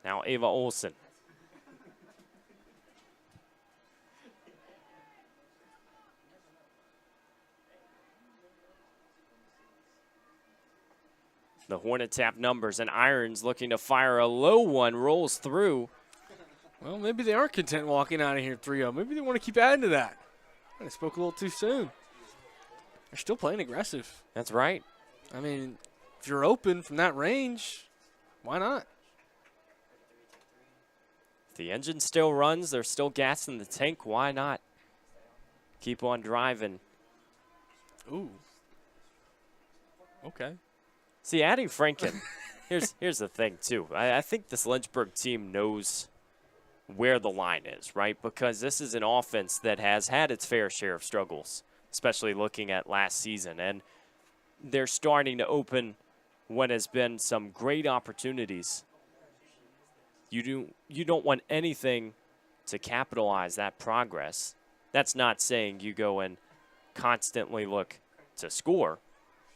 Now Ava Olson. The Hornets have numbers, and Irons looking to fire a low one, rolls through. Well, maybe they are content walking out of here 3-0. Maybe they want to keep adding to that. I spoke a little too soon. They're still playing aggressive. That's right. I mean, if you're open from that range, why not? The engine still runs. There's still gas in the tank. Why not keep on driving? Ooh. Okay. See, adding Franken, here's the thing, too. I think this Lynchburg team knows where the line is, right? Because this is an offense that has had its fair share of struggles, especially looking at last season. And they're starting to open what has been some great opportunities. You don't want anything to capitalize that progress. That's not saying you go and constantly look to score.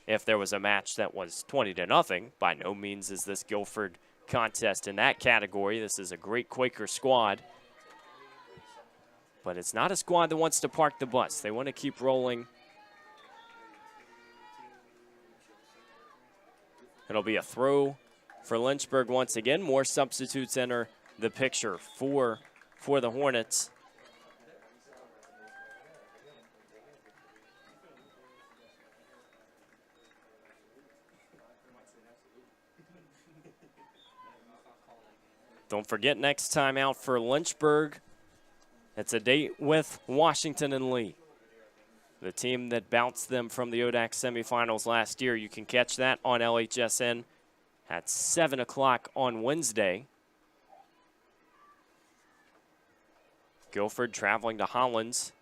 If there was a match that was 20-0, by no means is this Guilford contest in that category. This is a great Quaker squad. But it's not a squad that wants to park the bus. They want to keep rolling. It'll be a throw for Lynchburg once again. More substitutes enter the picture for the Hornets. Don't forget, next time out for Lynchburg, it's a date with Washington and Lee, the team that bounced them from the ODAC semifinals last year. You can catch that on LHSN at 7 o'clock on Wednesday. Guilford traveling to Hollins.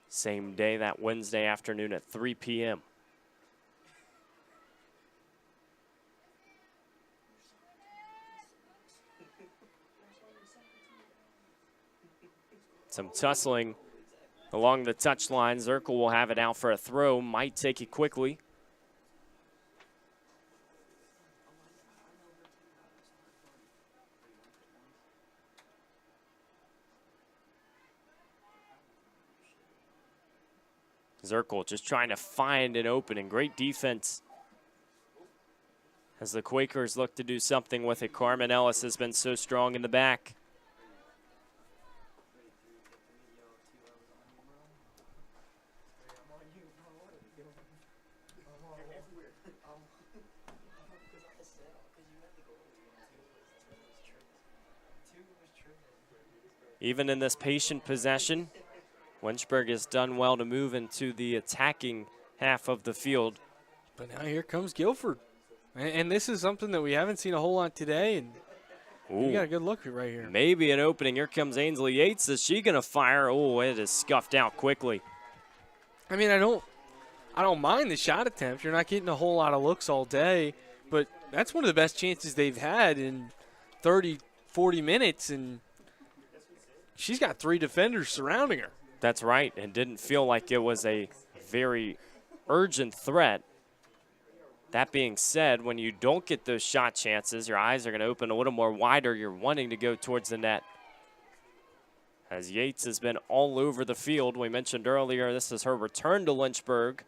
Same day that Wednesday afternoon at 3 p.m. Some tussling along the touchline. Zirkle will have it out for a throw. Might take it quickly. Zirkle just trying to find an opening. Great defense as the Quakers look to do something with it. Carmen Ellis has been so strong in the back. Even in this patient possession, Lynchburg has done well to move into the attacking half of the field. But now here comes Guilford. And this is something that we haven't seen a whole lot today. And you got a good look right here. Maybe an opening. Here comes Ainsley Yates. Is she going to fire? Oh, it is scuffed out quickly. I mean, I don't mind the shot attempt. You're not getting a whole lot of looks all day. But that's one of the best chances they've had in 30, 40 minutes. And she's got 3 defenders surrounding her. That's right, and didn't feel like it was a very urgent threat. That being said, when you don't get those shot chances, your eyes are going to open a little more wider. You're wanting to go towards the net. As Yates has been all over the field. We mentioned earlier this is her return to Lynchburg,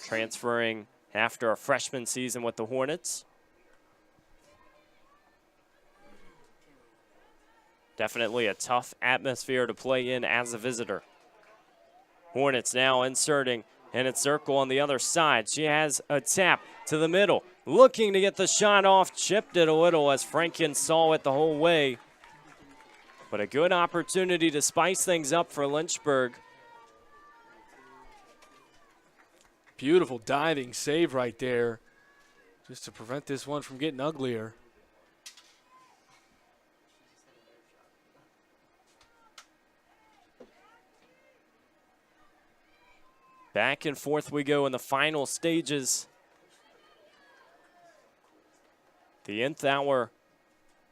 transferring after a freshman season with the Hornets. Definitely a tough atmosphere to play in as a visitor. Hornets now inserting, and it's Zirkle on the other side. She has a tap to the middle, looking to get the shot off. Chipped it a little as Franken saw it the whole way. But a good opportunity to spice things up for Lynchburg. Beautiful diving save right there, just to prevent this one from getting uglier. Back and forth we go in the final stages. The nth hour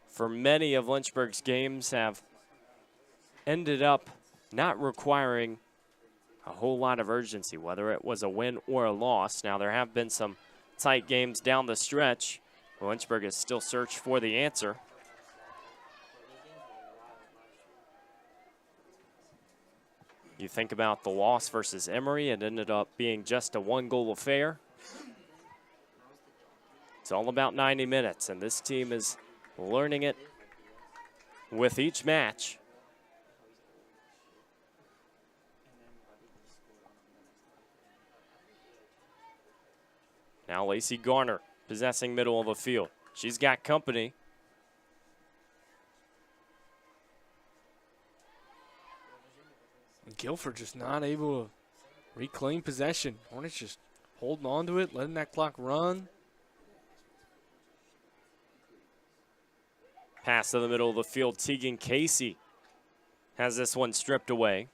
for many of Lynchburg's games have ended up not requiring a whole lot of urgency, whether it was a win or a loss. Now, there have been some tight games down the stretch. Lynchburg has still searched for the answer. You think about the loss versus Emory, it ended up being just a 1-goal affair. It's all about 90 minutes, and this team is learning it with each match. Now Lacey Garner possessing middle of the field. She's got company. Guilford just not able to reclaim possession. Hornets just holding on to it, letting that clock run. Pass to the middle of the field. Tegan Casey has this one stripped away.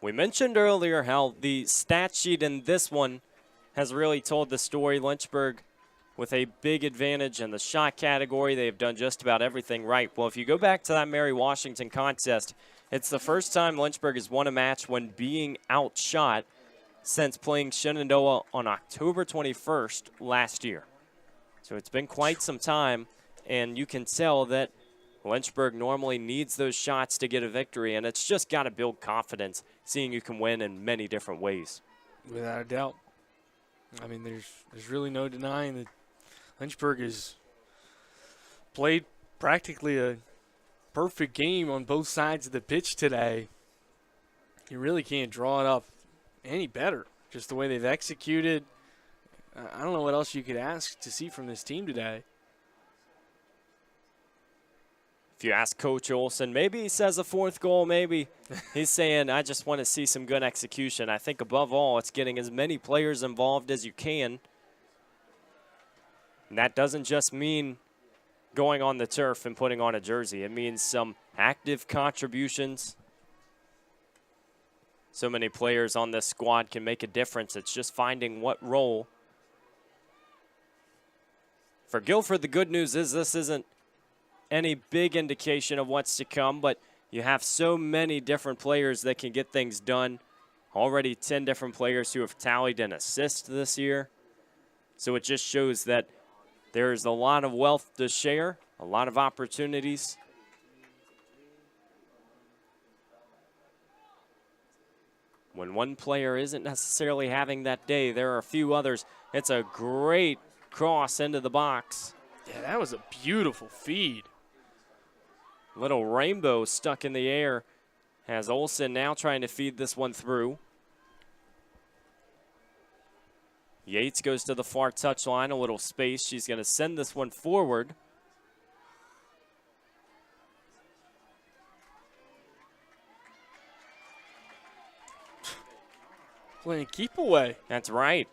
We mentioned earlier how the stat sheet in this one has really told the story. Lynchburg with a big advantage in the shot category. They've done just about everything right. Well, if you go back to that Mary Washington contest, it's the first time Lynchburg has won a match when being outshot since playing Shenandoah on October 21st last year. So it's been quite some time, and you can tell that Lynchburg normally needs those shots to get a victory, and it's just got to build confidence, seeing you can win in many different ways. Without a doubt. I mean, there's really no denying that Lynchburg has played practically a perfect game on both sides of the pitch today. You really can't draw it up any better, just the way they've executed. I don't know what else you could ask to see from this team today. If you ask Coach Olson, maybe he says a 4th goal, maybe he's saying, I just want to see some good execution. I think above all, it's getting as many players involved as you can. And that doesn't just mean going on the turf and putting on a jersey. It means some active contributions. So many players on this squad can make a difference. It's just finding what role. For Guilford, the good news is this isn't any big indication of what's to come, but you have so many different players that can get things done. Already 10 different players who have tallied an assist this year. So it just shows that there's a lot of wealth to share, a lot of opportunities. When one player isn't necessarily having that day, there are a few others. It's a great cross into the box. Yeah, that was a beautiful feed. Little rainbow stuck in the air as Olsen now trying to feed this one through. Yates goes to the far touchline, a little space. She's going to send this one forward. Playing keep away. That's right.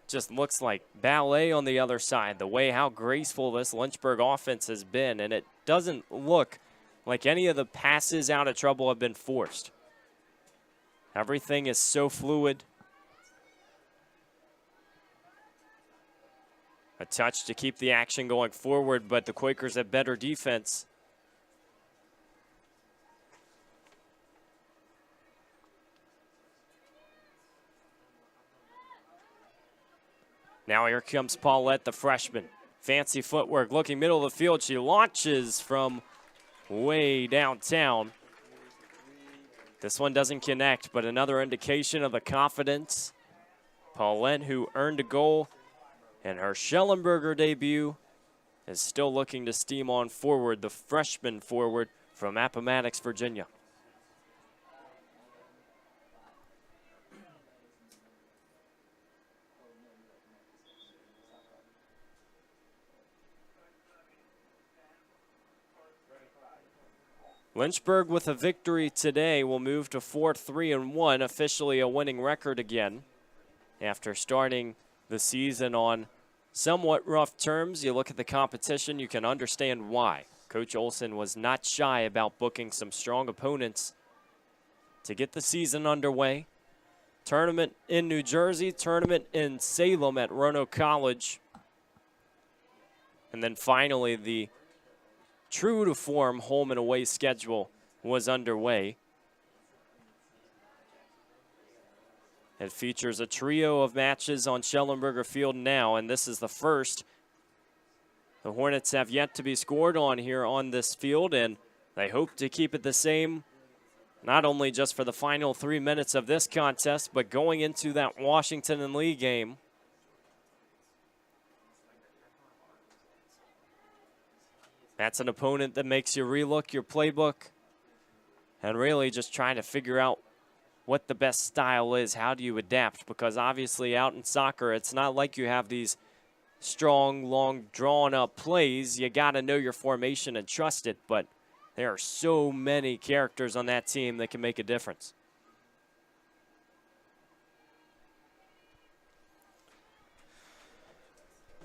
Just looks like ballet on the other side, the way how graceful this Lynchburg offense has been, and it doesn't look like any of the passes out of trouble have been forced. Everything is so fluid. A touch to keep the action going forward, but the Quakers have better defense. Now here comes Paulette, the freshman. Fancy footwork, looking middle of the field. She launches from way downtown. This one doesn't connect, but another indication of the confidence. Paulette, who earned a goal in her Schellenberger debut, is still looking to steam on forward, the freshman forward from Appomattox, Virginia. Lynchburg with a victory today will move to 4-3-1, officially a winning record again. After starting the season on somewhat rough terms, you look at the competition, you can understand why. Coach Olsen was not shy about booking some strong opponents to get the season underway. Tournament in New Jersey, tournament in Salem at Roanoke College. And then finally the true to form home and away schedule was underway. It features a trio of matches on Schellenberger Field now, and this is the first. The Hornets have yet to be scored on here on this field, and they hope to keep it the same, not only just for the final 3 minutes of this contest, but going into that Washington and Lee game. That's an opponent that makes you relook your playbook and really just trying to figure out what the best style is. How do you adapt? Because obviously out in soccer, it's not like you have these strong, long, drawn-up plays. You got to know your formation and trust it, but there are so many characters on that team that can make a difference.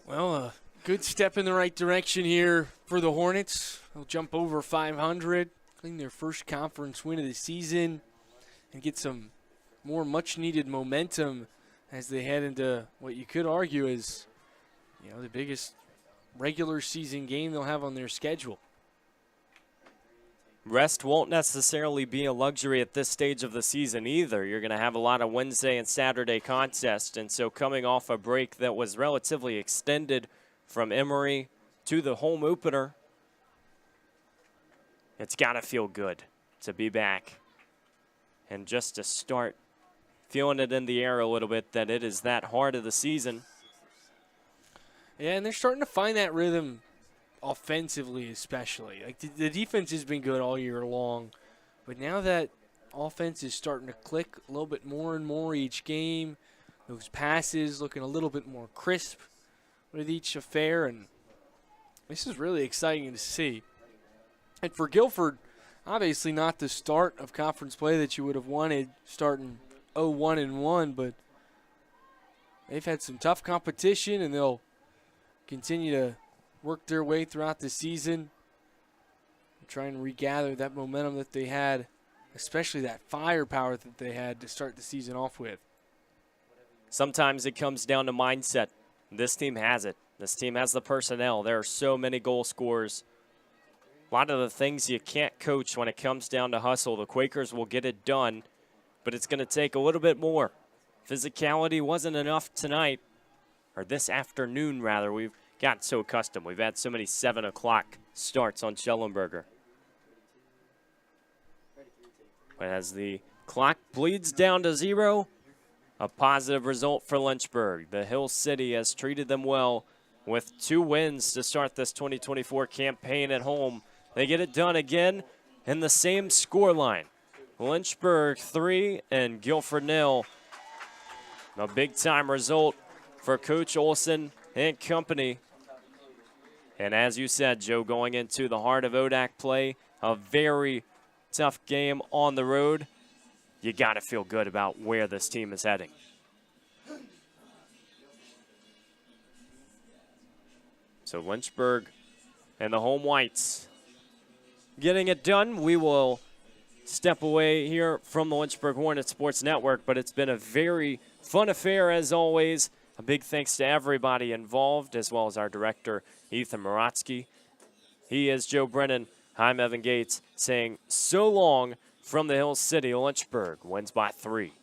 Well, a good step in the right direction here for the Hornets. They'll jump over 500, claim their first conference win of the season, and get some more much-needed momentum as they head into what you could argue is, the biggest regular season game they'll have on their schedule. Rest won't necessarily be a luxury at this stage of the season either. You're going to have a lot of Wednesday and Saturday contests, and so coming off a break that was relatively extended from Emory to the home opener, it's got to feel good to be back and just to start feeling it in the air a little bit that it is that heart of the season. Yeah, and they're starting to find that rhythm offensively especially. Like the defense has been good all year long, but now that offense is starting to click a little bit more and more each game, those passes looking a little bit more crisp with each affair, and this is really exciting to see. And for Guilford, obviously not the start of conference play that you would have wanted starting 0-1-1, but they've had some tough competition, and they'll continue to work their way throughout the season, try and regather that momentum that they had, especially that firepower that they had to start the season off with. Sometimes it comes down to mindset. This team has it. This team has the personnel. There are so many goal scorers. A lot of the things you can't coach when it comes down to hustle. The Quakers will get it done, but it's going to take a little bit more. Physicality wasn't enough tonight, or this afternoon, rather. We've gotten so accustomed. We've had so many 7 o'clock starts on Schellenberger. But as the clock bleeds down to 0, a positive result for Lynchburg. The Hill City has treated them well with 2 wins to start this 2024 campaign at home. They get it done again in the same scoreline. Lynchburg 3 and Guilford 0. A big-time result for Coach Olson and company. And as you said, Joe, going into the heart of ODAC play, a very tough game on the road. You got to feel good about where this team is heading. So Lynchburg and the home whites getting it done. We will step away here from the Lynchburg Hornets Sports Network, but it's been a very fun affair as always. A big thanks to everybody involved, as well as our director, Ethan Moratsky. He is Joe Brennan. I'm Evan Gates saying so long from the Hill City. Lynchburg wins by 3.